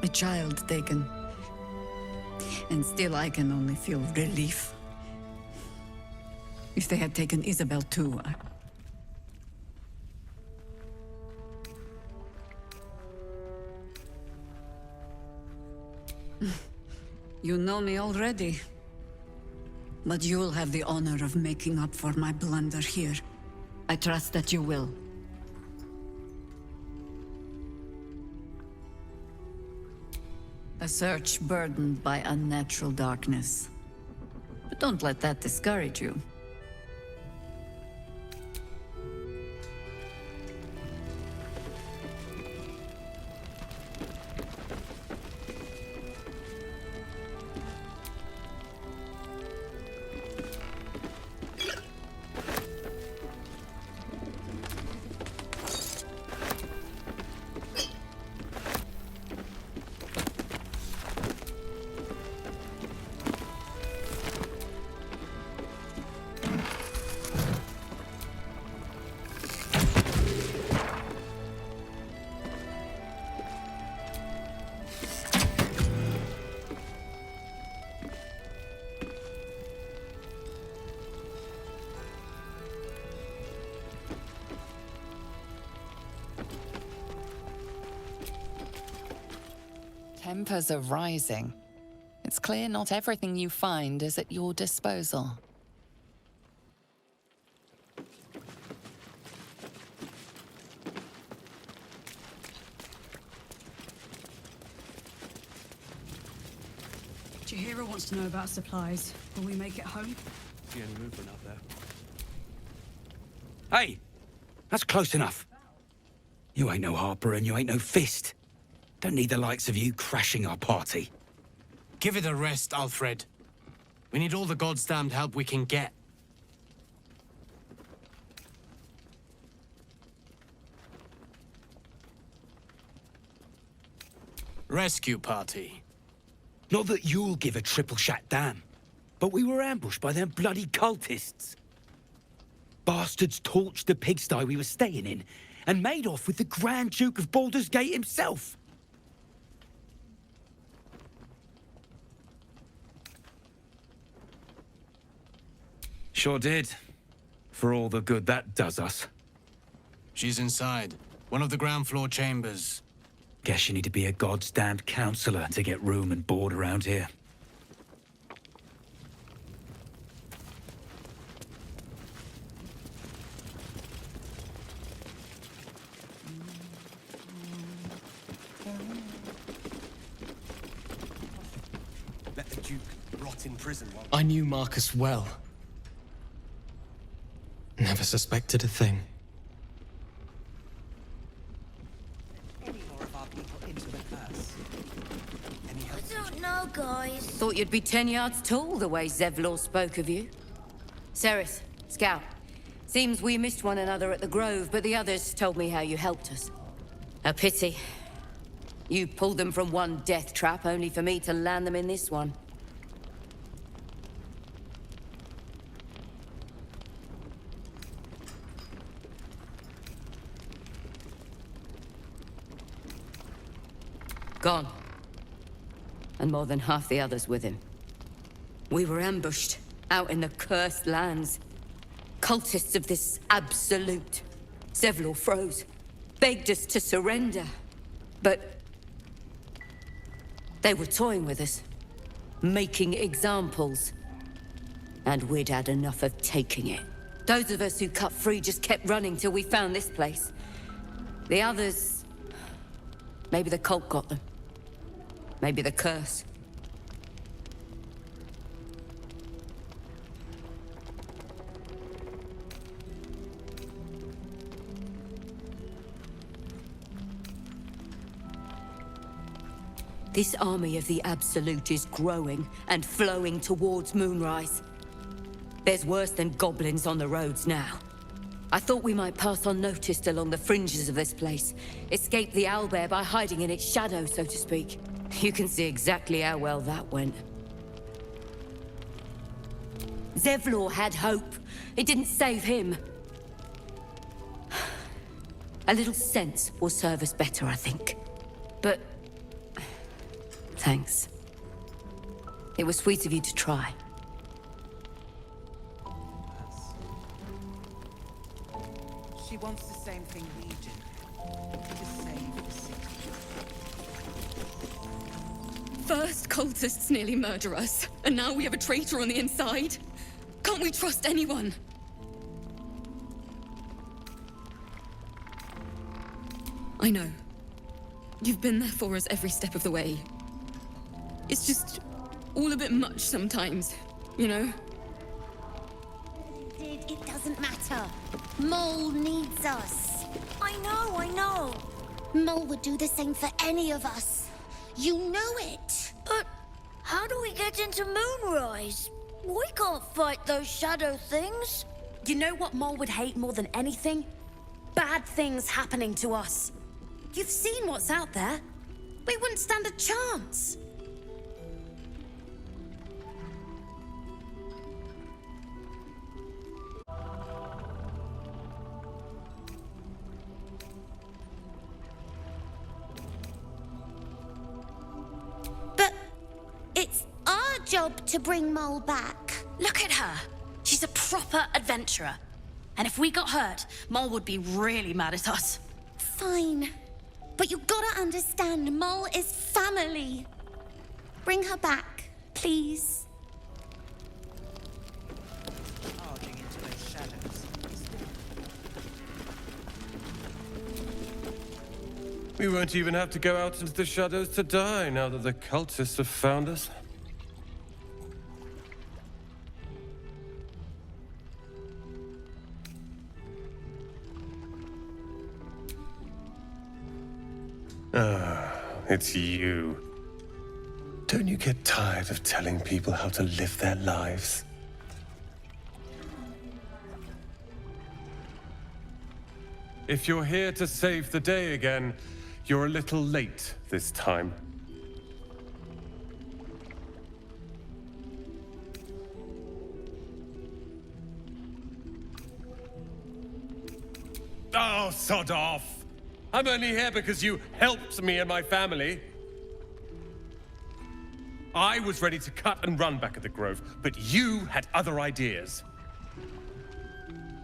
Speaker 5: A child taken. And still I can only feel relief. If they had taken Isabel too, You know me already. But you'll have the honor of making up for my blunder here. I trust that you will. A search burdened by unnatural darkness. But don't let that discourage you.
Speaker 16: Tempers are rising. It's clear not everything you find is at your disposal.
Speaker 19: Chihiro wants to know about supplies. Will we make it home?
Speaker 12: See any movement up there?
Speaker 20: Hey! That's close enough. You ain't no Harper and you ain't no Fist. Don't need the likes of you crashing our party.
Speaker 11: Give it a rest, Alfred. We need all the goddamned help we can get. Rescue party.
Speaker 20: Not that you'll give a triple shot damn, but we were ambushed by them bloody cultists. Bastards torched the pigsty we were staying in and made off with the Grand Duke of Baldur's Gate himself. Sure did. For all the good that does us.
Speaker 11: She's inside. One of the ground floor chambers.
Speaker 20: Guess you need to be a goddamned counselor to get room and board around here.
Speaker 21: Let the Duke rot in prison while...
Speaker 22: I knew Marcus well. Never suspected a thing.
Speaker 21: Any more of our people into the curse? Any help?
Speaker 6: I don't know, guys.
Speaker 5: Thought you'd be 10 yards tall the way Zevlor spoke of you. Ceres, Scout. Seems we missed one another at the Grove, but the others told me how you helped us. A pity. You pulled them from one death trap, only for me to land them in this one. Gone. And more than half the others with him. We were ambushed, out in the cursed lands. Cultists of this absolute. Zevlor froze, begged us to surrender. But they were toying with us, making examples. And we'd had enough of taking it. Those of us who cut free just kept running till we found this place. The others... maybe the cult got them. Maybe the curse. This army of the Absolute is growing and flowing towards Moonrise. There's worse than goblins on the roads now. I thought we might pass unnoticed along the fringes of this place, escape the owlbear by hiding in its shadow, so to speak. You can see exactly how well that went. Zevlor had hope. It didn't save him. A little sense will serve us better, I think. But... thanks. It was sweet of you to try.
Speaker 21: She wants the same thing we do. To save the city.
Speaker 1: First, cultists nearly murder us, and now we have a traitor on the inside. Can't we trust anyone? I know. You've been there for us every step of the way. It's just all a bit much sometimes, you know?
Speaker 6: It doesn't matter. Mole needs us. I know. Mole would do the same for any of us. You know it.
Speaker 3: But how do we get into Moonrise? We can't fight those shadow things.
Speaker 23: You know what Mole would hate more than anything? Bad things happening to us. You've seen what's out there. We wouldn't stand a chance.
Speaker 6: But it's our job to bring Mole back.
Speaker 23: Look at her. She's a proper adventurer. And if we got hurt, Mole would be really mad at us.
Speaker 6: Fine. But you gotta understand, Mole is family. Bring her back, please.
Speaker 21: Charging into those shadows.
Speaker 24: We won't even have to go out into the shadows to die now that the cultists have found us. Ah, it's you. Don't you get tired of telling people how to live their lives? If you're here to save the day again, you're a little late this time. Oh, sod off! I'm only here because you helped me and my family. I was ready to cut and run back at the Grove, but you had other ideas.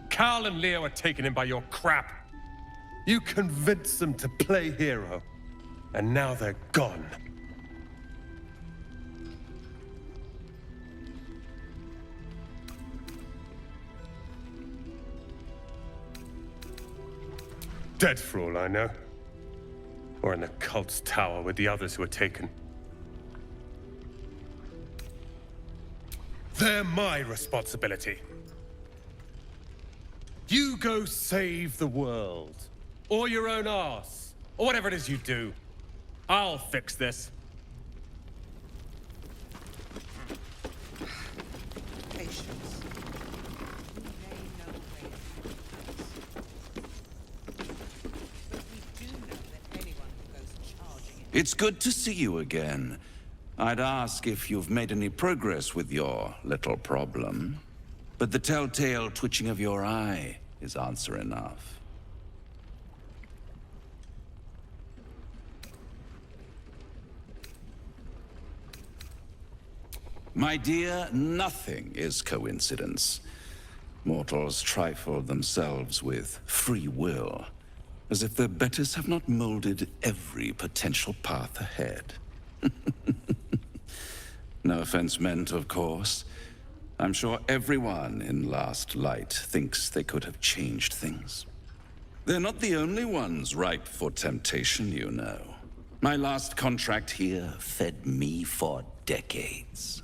Speaker 24: Carl and Leo are taken in by your crap. You convinced them to play hero, and now they're gone. Dead for all I know. Or in the cult's tower with the others who were taken. They're my responsibility. You go save the world. Or your own arse. Or whatever it is you do. I'll fix this.
Speaker 21: Patience.
Speaker 25: It's good to see you again. I'd ask if you've made any progress with your little problem. But the telltale twitching of your eye is answer enough. My dear, nothing is coincidence. Mortals trifle themselves with free will, as if their betters have not molded every potential path ahead. No offense meant, of course. I'm sure everyone in Last Light thinks they could have changed things. They're not the only ones ripe for temptation, you know. My last contract here fed me for decades.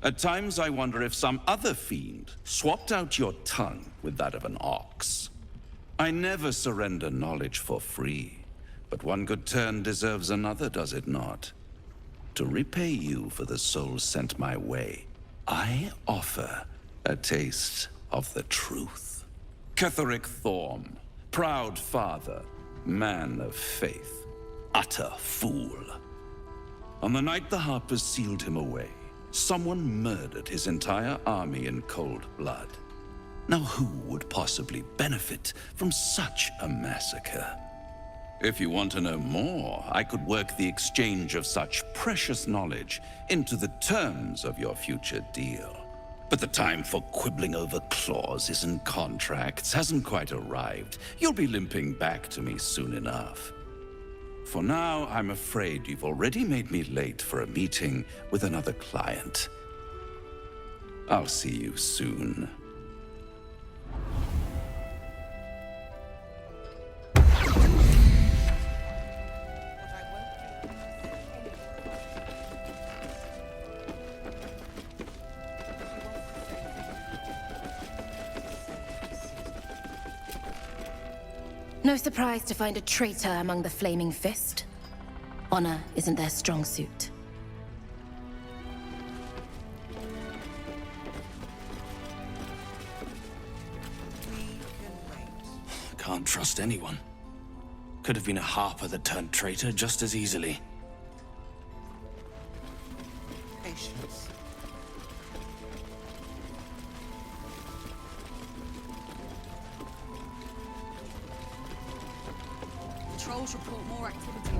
Speaker 25: At times, I wonder if some other fiend swapped out your tongue with that of an ox. I never surrender knowledge for free, but one good turn deserves another, does it not? To repay you for the souls sent my way, I offer a taste of the truth. Ketheric Thorm, proud father, man of faith, utter fool. On the night the Harpers sealed him away, someone murdered his entire army in cold blood. Now who would possibly benefit from such a massacre? If you want to know more, I could work the exchange of such precious knowledge into the terms of your future deal. But the time for quibbling over clauses and contracts hasn't quite arrived. You'll be limping back to me soon enough. For now, I'm afraid you've already made me late for a meeting with another client. I'll see you soon.
Speaker 23: No surprise to find a traitor among the Flaming Fist. Honor isn't their strong suit.
Speaker 22: Can't trust anyone. Could have been a harper that turned traitor just as easily.
Speaker 21: Patience.
Speaker 19: Patrols report more activity.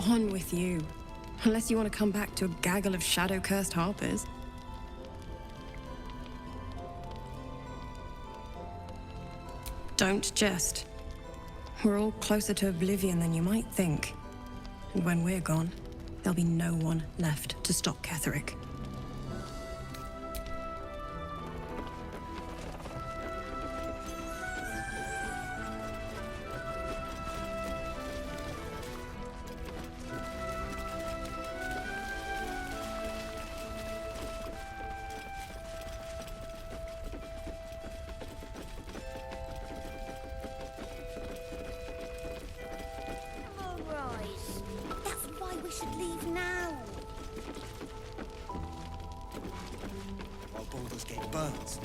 Speaker 18: On with you. Unless you want to come back to a gaggle of shadow-cursed harpers. Don't jest. We're all closer to oblivion than you might think. And when we're gone, there'll be no one left to stop Ketherick.
Speaker 3: Moonrise. That's why we should leave now.
Speaker 21: While Baulders get burnt.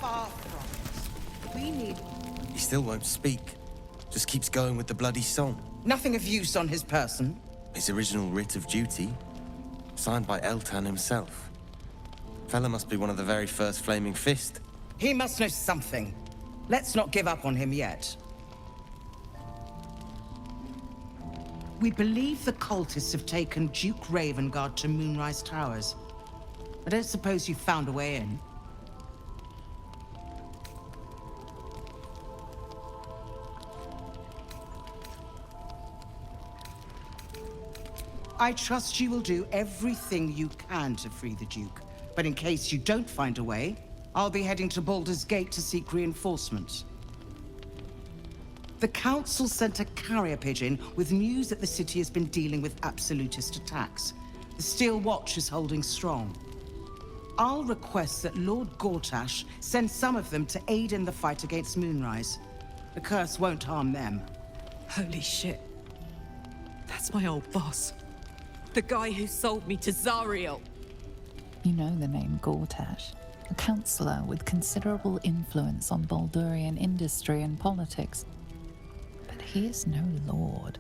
Speaker 21: Far from it. We need...
Speaker 22: He still won't speak. Just keeps going with the bloody song.
Speaker 21: Nothing of use on his person.
Speaker 22: His original writ of duty, signed by Eltan himself. Fella must be one of the very first Flaming Fist.
Speaker 21: He must know something. Let's not give up on him yet. We believe the cultists have taken Duke Ravengard to Moonrise Towers. I don't suppose you found a way in. I trust you will do everything you can to free the Duke. But in case you don't find a way, I'll be heading to Baldur's Gate to seek reinforcements. The Council sent a carrier pigeon with news that the city has been dealing with absolutist attacks. The Steel Watch is holding strong. I'll request that Lord Gortash send some of them to aid in the fight against Moonrise. The curse won't harm them.
Speaker 8: Holy shit. That's my old boss. The guy who sold me to Zariel.
Speaker 16: You know the name Gortash, a councillor with considerable influence on Baldurian industry and politics. But he is no lord.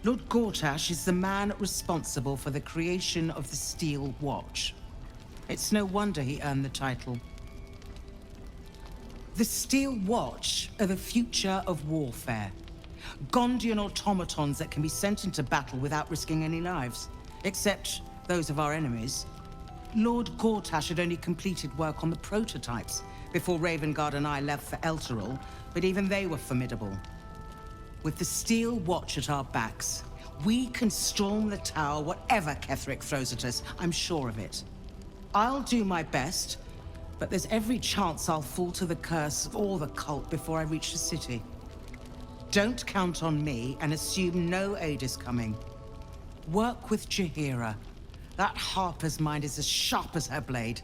Speaker 21: Lord Gortash is the man responsible for the creation of the Steel Watch. It's no wonder he earned the title. The Steel Watch are the future of warfare. Gondian automatons that can be sent into battle without risking any lives, except those of our enemies. Lord Gortash had only completed work on the prototypes before Ravengard and I left for Elturel, but even they were formidable. With the Steel Watch at our backs, we can storm the tower whatever Ketherick throws at us, I'm sure of it. I'll do my best, but there's every chance I'll fall to the curse or the cult before I reach the city. Don't count on me and assume no aid is coming. Work with Jaheira. That harper's mind is as sharp as her blade.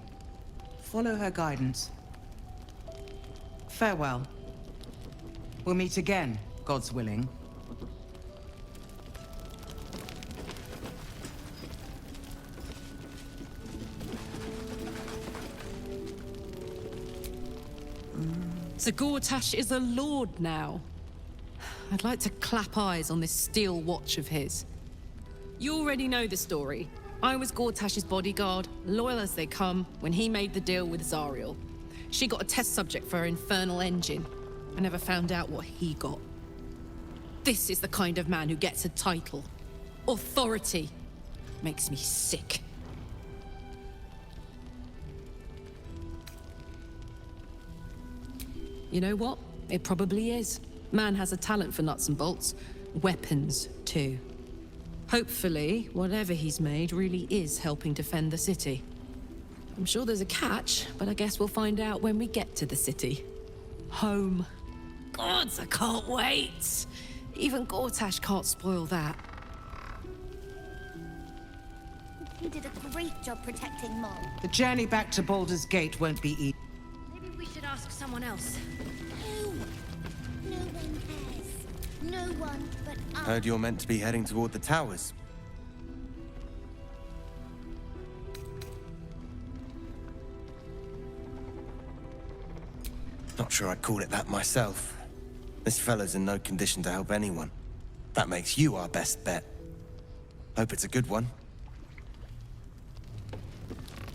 Speaker 21: Follow her guidance. Farewell. We'll meet again, God's willing.
Speaker 8: So Gortash is a lord now. I'd like to clap eyes on this Steel Watch of his. You already know the story. I was Gortash's bodyguard, loyal as they come, when he made the deal with Zariel. She got a test subject for her infernal engine. I never found out what he got. This is the kind of man who gets a title. Authority. Makes me sick. You know what? It probably is. Man has a talent for nuts and bolts. Weapons, too. Hopefully, whatever he's made really is helping defend the city. I'm sure there's a catch, but I guess we'll find out when we get to the city. Home. Gods, I can't wait! Even Gortash can't spoil that.
Speaker 3: You did a great job protecting Mom.
Speaker 21: The journey back to Baldur's Gate won't be easy.
Speaker 23: Maybe we should ask someone else.
Speaker 3: Who? No one cares. No one but us.
Speaker 22: Heard you're meant to be heading toward the towers. Not sure I'd call it that myself. This fellow's in no condition to help anyone. That makes you our best bet. Hope it's a good one.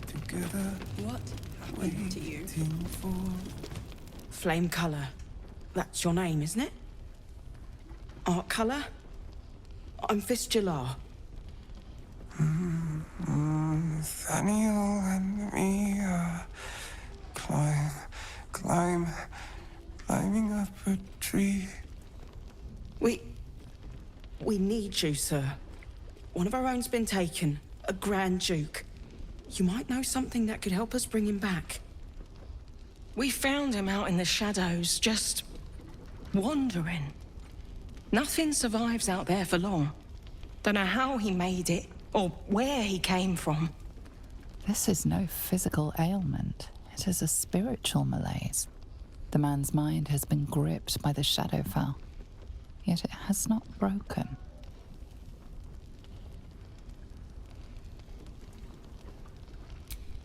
Speaker 22: Together.
Speaker 21: What happened to you? Flame color. That's your name, isn't it? Art color? I'm Fistula.
Speaker 7: Nathaniel and me are climbing up a tree.
Speaker 21: We need you, sir. One of our own's been taken. A Grand Duke. You might know something that could help us bring him back. We found him out in the shadows, just wandering. Nothing survives out there for long. Don't know how he made it, or where he came from.
Speaker 16: This is no physical ailment. It is a spiritual malaise. The man's mind has been gripped by the Shadowfell, yet it has not broken.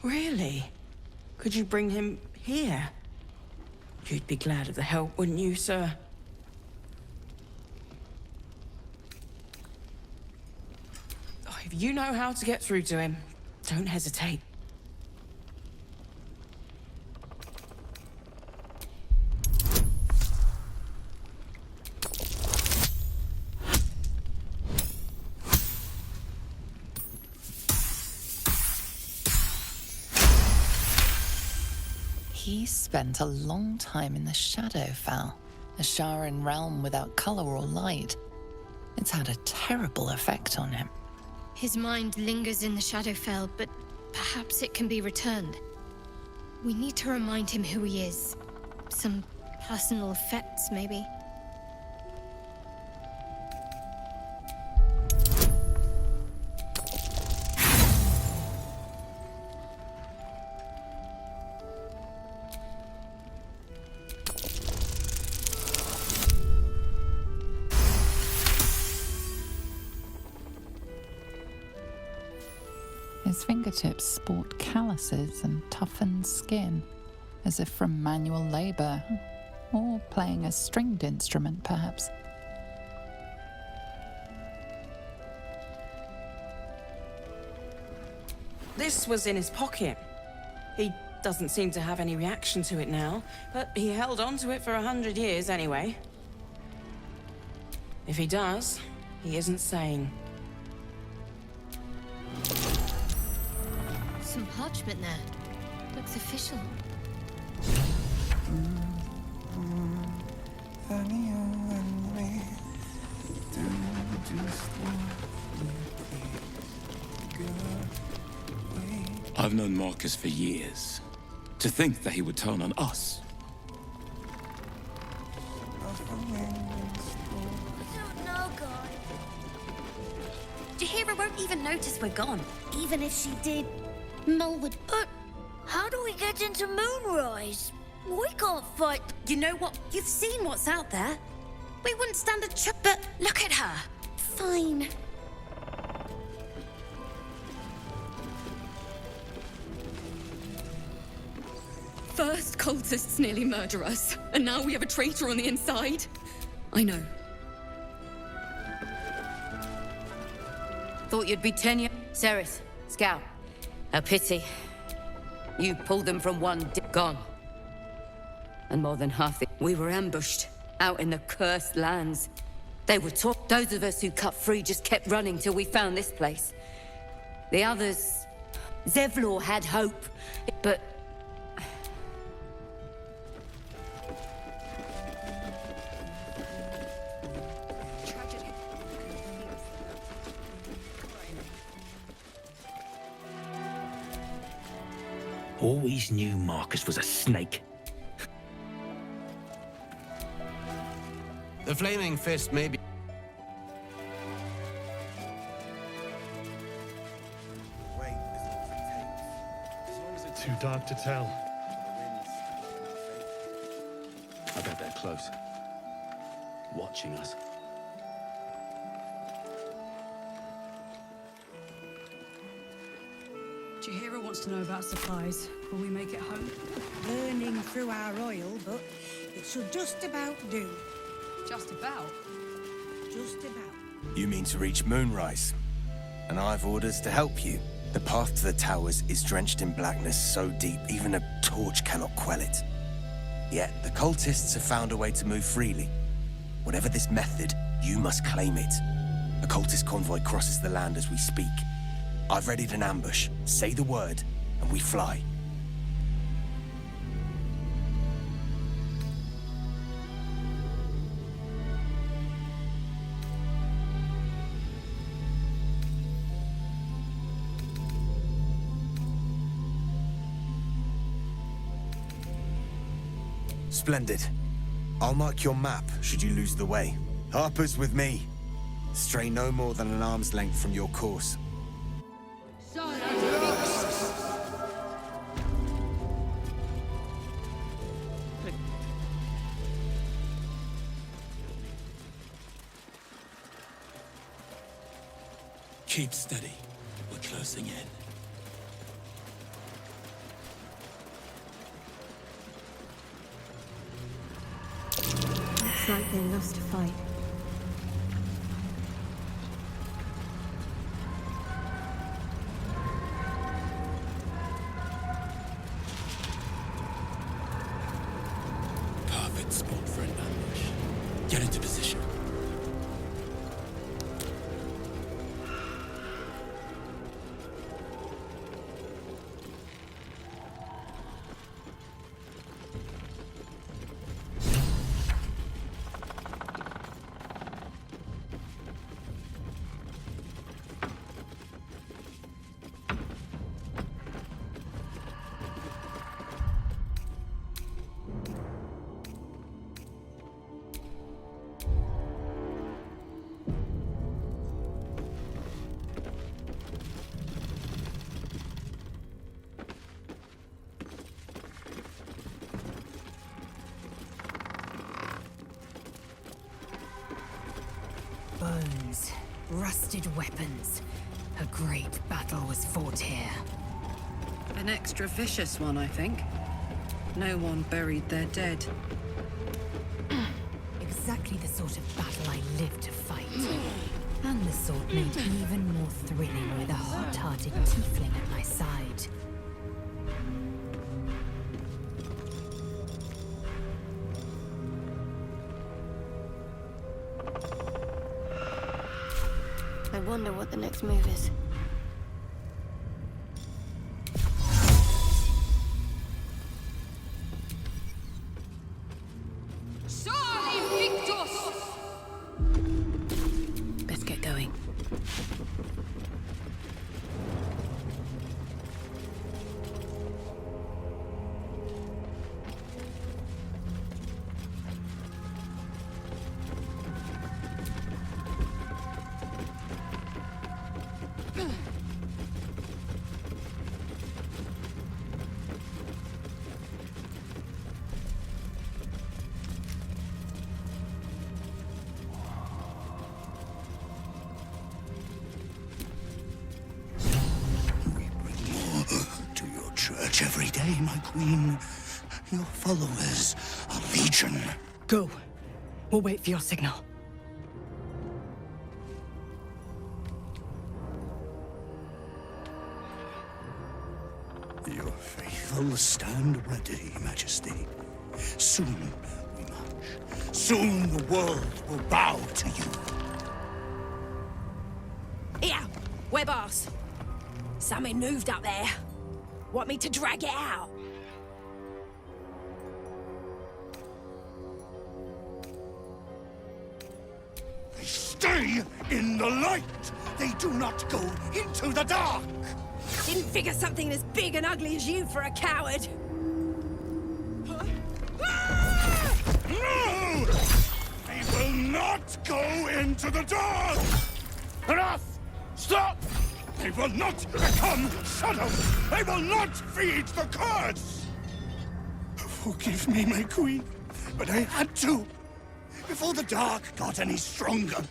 Speaker 21: Really? Could you bring him here? You'd be glad of the help, wouldn't you, sir? Oh, if you know how to get through to him, don't hesitate.
Speaker 16: He spent a long time in the Shadowfell, a Sharan realm without color or light. It's had a terrible effect on him.
Speaker 9: His mind lingers in the Shadowfell, but perhaps it can be returned. We need to remind him who he is. Some personal effects, maybe.
Speaker 16: His fingertips sport calluses and toughened skin, as if from manual labor, or playing a stringed instrument, perhaps.
Speaker 21: This was in his pocket. He doesn't seem to have any reaction to it now, but he held on to it for 100 years anyway. If he does, he isn't sane.
Speaker 9: Some parchment there. Looks official.
Speaker 7: Nathaniel and me do just what we
Speaker 13: I've known Marcus for years. To think that he would turn on us.
Speaker 3: No, God.
Speaker 23: Jahira won't even notice we're gone.
Speaker 3: Even if she did, Mol would. But how do we get into Moonrise? We can't fight.
Speaker 23: You know what? You've seen what's out there. We wouldn't stand a chance. But look at her.
Speaker 3: Fine.
Speaker 1: First cultists nearly murder us, and now we have a traitor on the inside. I know.
Speaker 5: Thought you'd be tenure. Cerith, Scout. A pity. You pulled them from one gone. And more than half it. We were ambushed, out in the cursed lands. They were taught. Those of us who cut free just kept running till we found this place. The others... Zevlor had hope, but...
Speaker 20: Always knew Marcus was a snake.
Speaker 22: The Flaming Fist may be... Wait, as long as it's
Speaker 24: Too dark to tell.
Speaker 13: I bet they're close. Watching us.
Speaker 19: Chihiro wants to know about supplies. Will we make it home?
Speaker 4: Burning through our oil, but it should just about do.
Speaker 19: Just about?
Speaker 4: Just about.
Speaker 22: You mean to reach Moonrise? And I've orders to help you. The path to the towers is drenched in blackness so deep, even a torch cannot quell it. Yet, the cultists have found a way to move freely. Whatever this method, you must claim it. A cultist convoy crosses the land as we speak. I've readied an ambush. Say the word, and we fly. Splendid. I'll mark your map should you lose the way. Harper's with me. Stray no more than an arm's length from your course.
Speaker 13: Keep steady. We're closing in.
Speaker 9: Looks like they lost a fight.
Speaker 13: Perfect spot for an ambush. Get into position.
Speaker 10: Bones, rusted weapons. A great battle was fought here.
Speaker 8: An extra vicious one, I think. No one buried their dead.
Speaker 10: Exactly the sort of battle I live to fight. And the sort made even more thrilling with a hot-hearted tiefling at my side.
Speaker 14: I wonder what the next move is.
Speaker 8: Best get going.
Speaker 15: To your church every day, my queen. Your followers are legion.
Speaker 19: Go. We'll wait for your signal.
Speaker 15: Your faithful stand ready, Majesty. Soon, we march. Soon the world will bow to you.
Speaker 23: Here, we're boss. Something moved up there. Want me to drag it out?
Speaker 15: They stay in the light. They do not go into the dark.
Speaker 23: Didn't figure something as big and ugly as you for a coward.
Speaker 15: No! They will not go into the dark! Enough! Stop! They will not become shadows! They will not feed the curse! Forgive me, my queen, but I had to, before the dark got any stronger.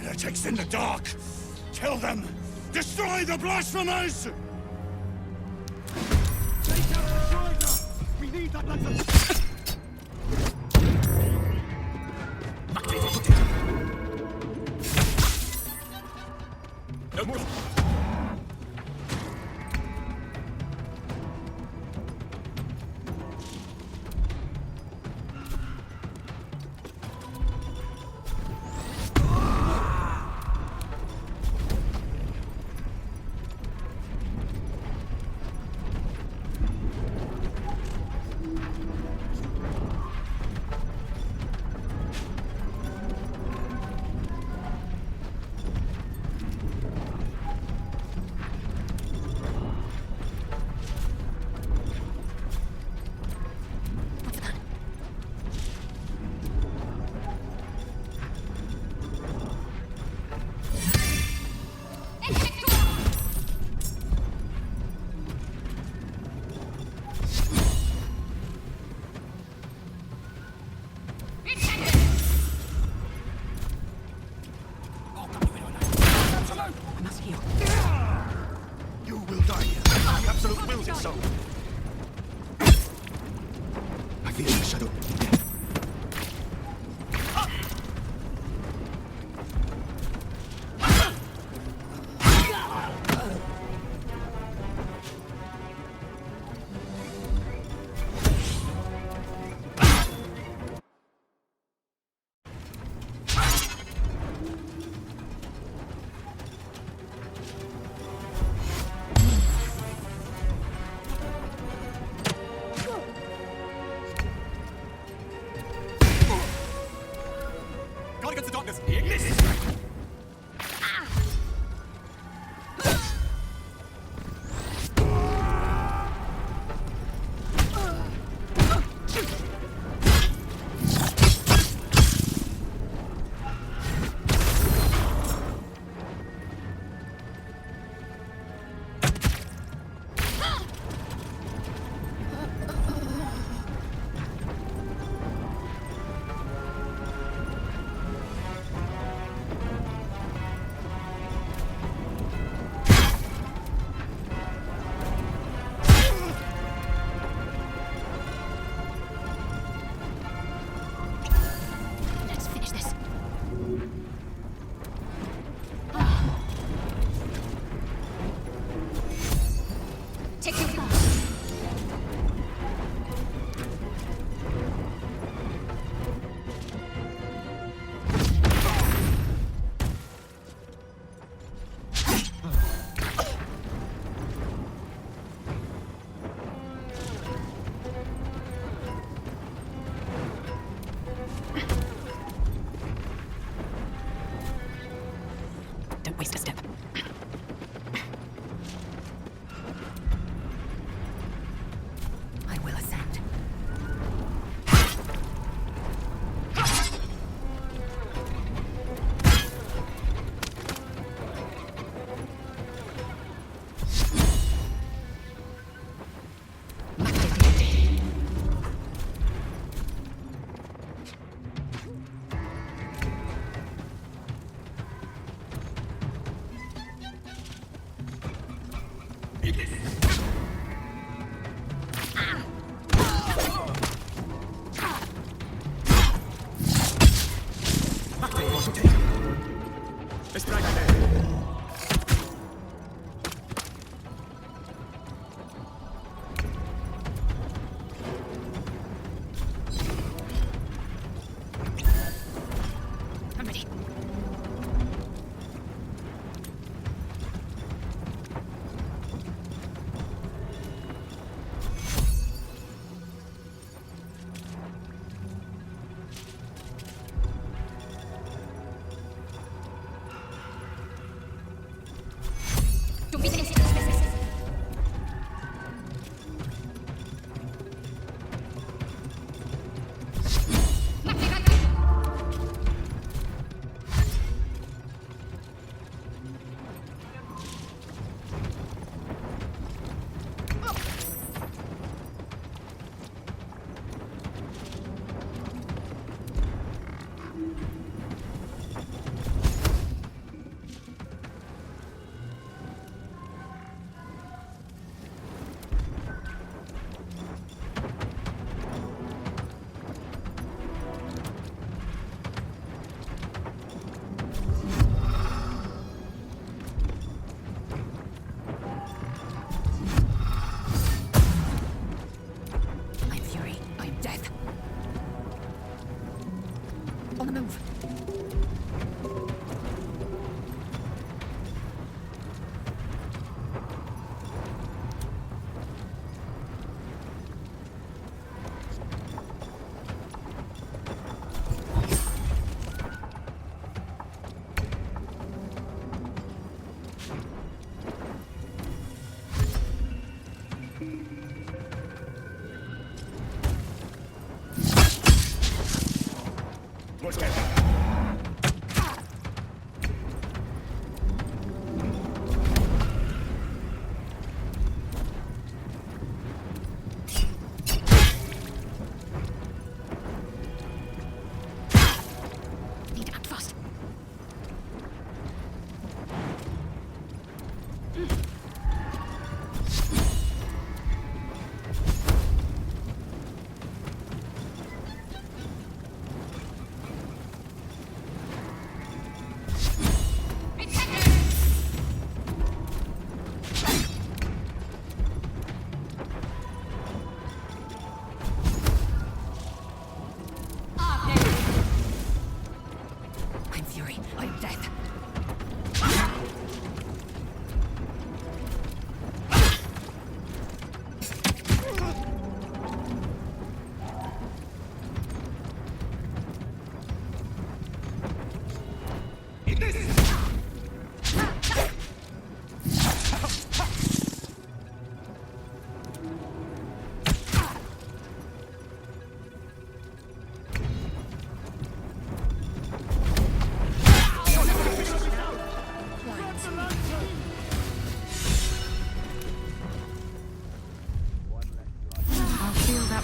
Speaker 15: Heretics in the dark! Kill them! Destroy the blasphemers! We need that no more. You will die here. The absolute wills it so. I feel the shadow. Against the darkness.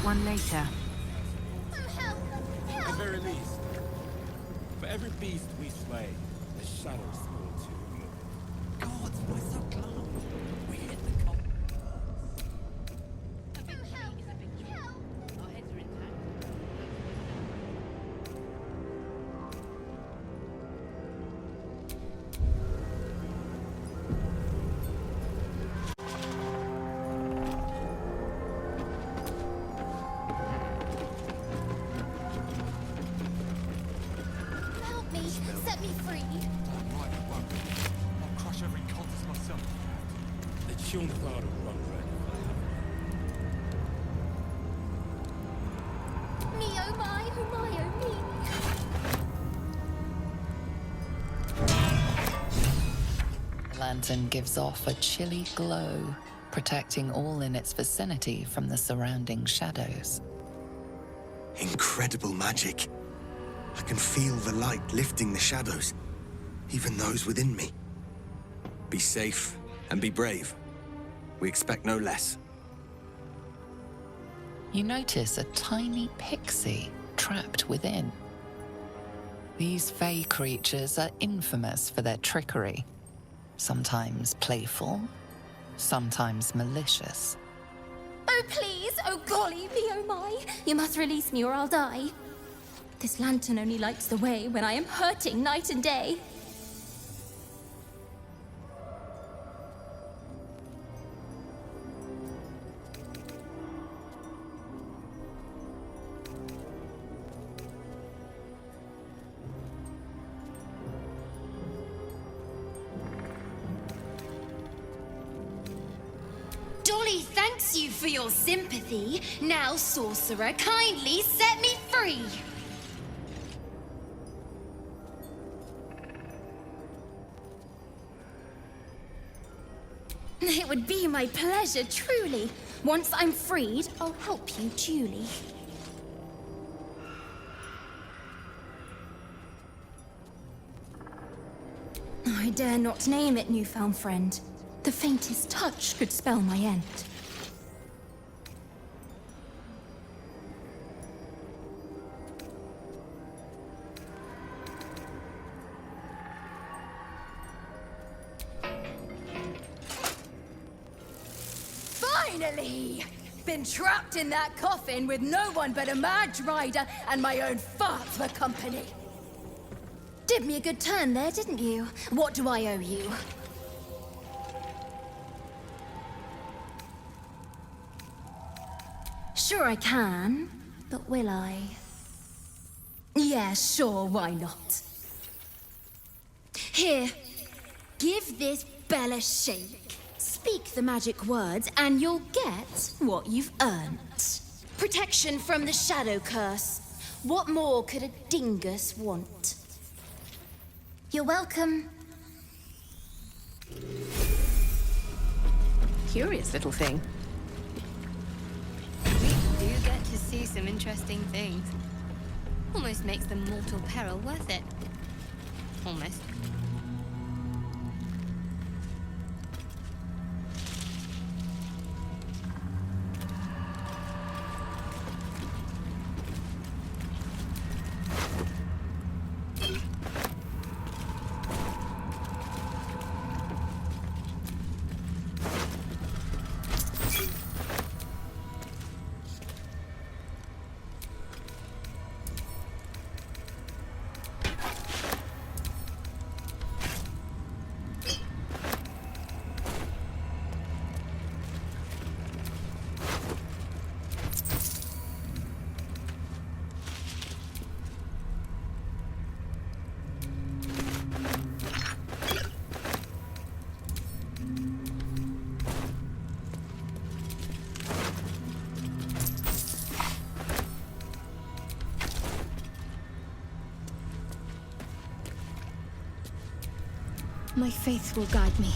Speaker 10: One later.
Speaker 2: At the very least, for every beast we slay, the shadows fall too. Gods, why so calm? We hit the cult.
Speaker 3: Set me free.
Speaker 2: I'll crush every cultist myself. The tune cloud will run red.
Speaker 3: Me oh my oh me.
Speaker 16: The lantern gives off a chilly glow, protecting all in its vicinity from the surrounding shadows.
Speaker 22: Incredible magic. I can feel the light lifting the shadows, even those within me. Be safe and be brave. We expect no less.
Speaker 16: You notice a tiny pixie trapped within. These fey creatures are infamous for their trickery. Sometimes playful, sometimes malicious.
Speaker 3: Oh please, oh golly, me oh my. You must release me or I'll die. This lantern only lights the way when I am hurting night and day.
Speaker 6: Dolly thanks you for your sympathy. Now, sorcerer, kindly set me free.
Speaker 3: It would be my pleasure, truly. Once I'm freed, I'll help you duly. I dare not name it, newfound friend. The faintest touch could spell my end.
Speaker 11: Finally! Been trapped in that coffin with no one but a mad rider and my own fart for company.
Speaker 3: Did me a good turn there, didn't you? What do I owe you? Sure I can, but will I?
Speaker 11: Yeah, sure, why not?
Speaker 3: Here, give this bell a shake. Speak the magic words and you'll get what you've earned. Protection from the shadow curse. What more could a dingus want? You're welcome.
Speaker 12: Curious little thing.
Speaker 9: We do get to see some interesting things. Almost makes the mortal peril worth it. Almost. My faith will guide me.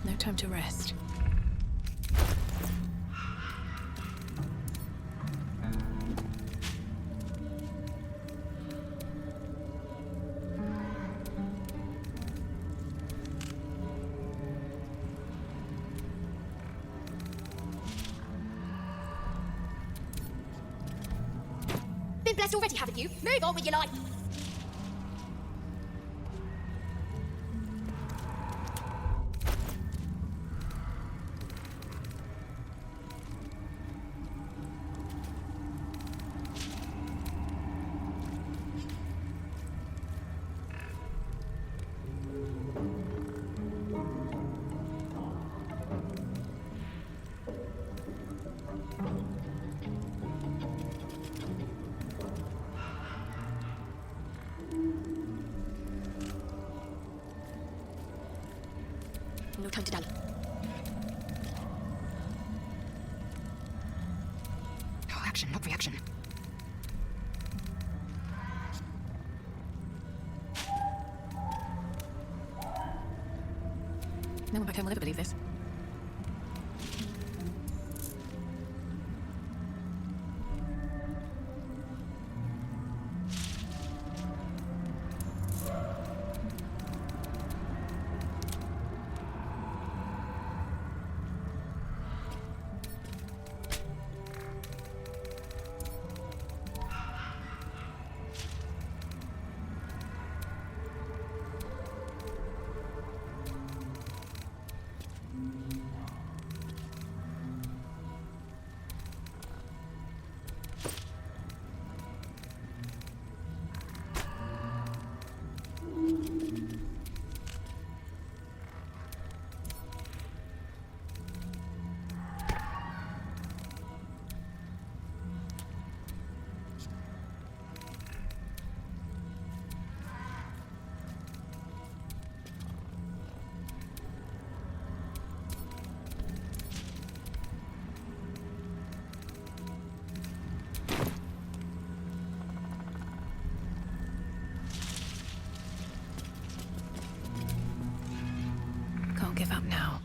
Speaker 12: No time to rest.
Speaker 3: Been blessed already, haven't you? Move on with your life.
Speaker 12: No time to dally.
Speaker 10: Oh, action, not reaction.
Speaker 12: No one back home will ever believe this. can't give up now.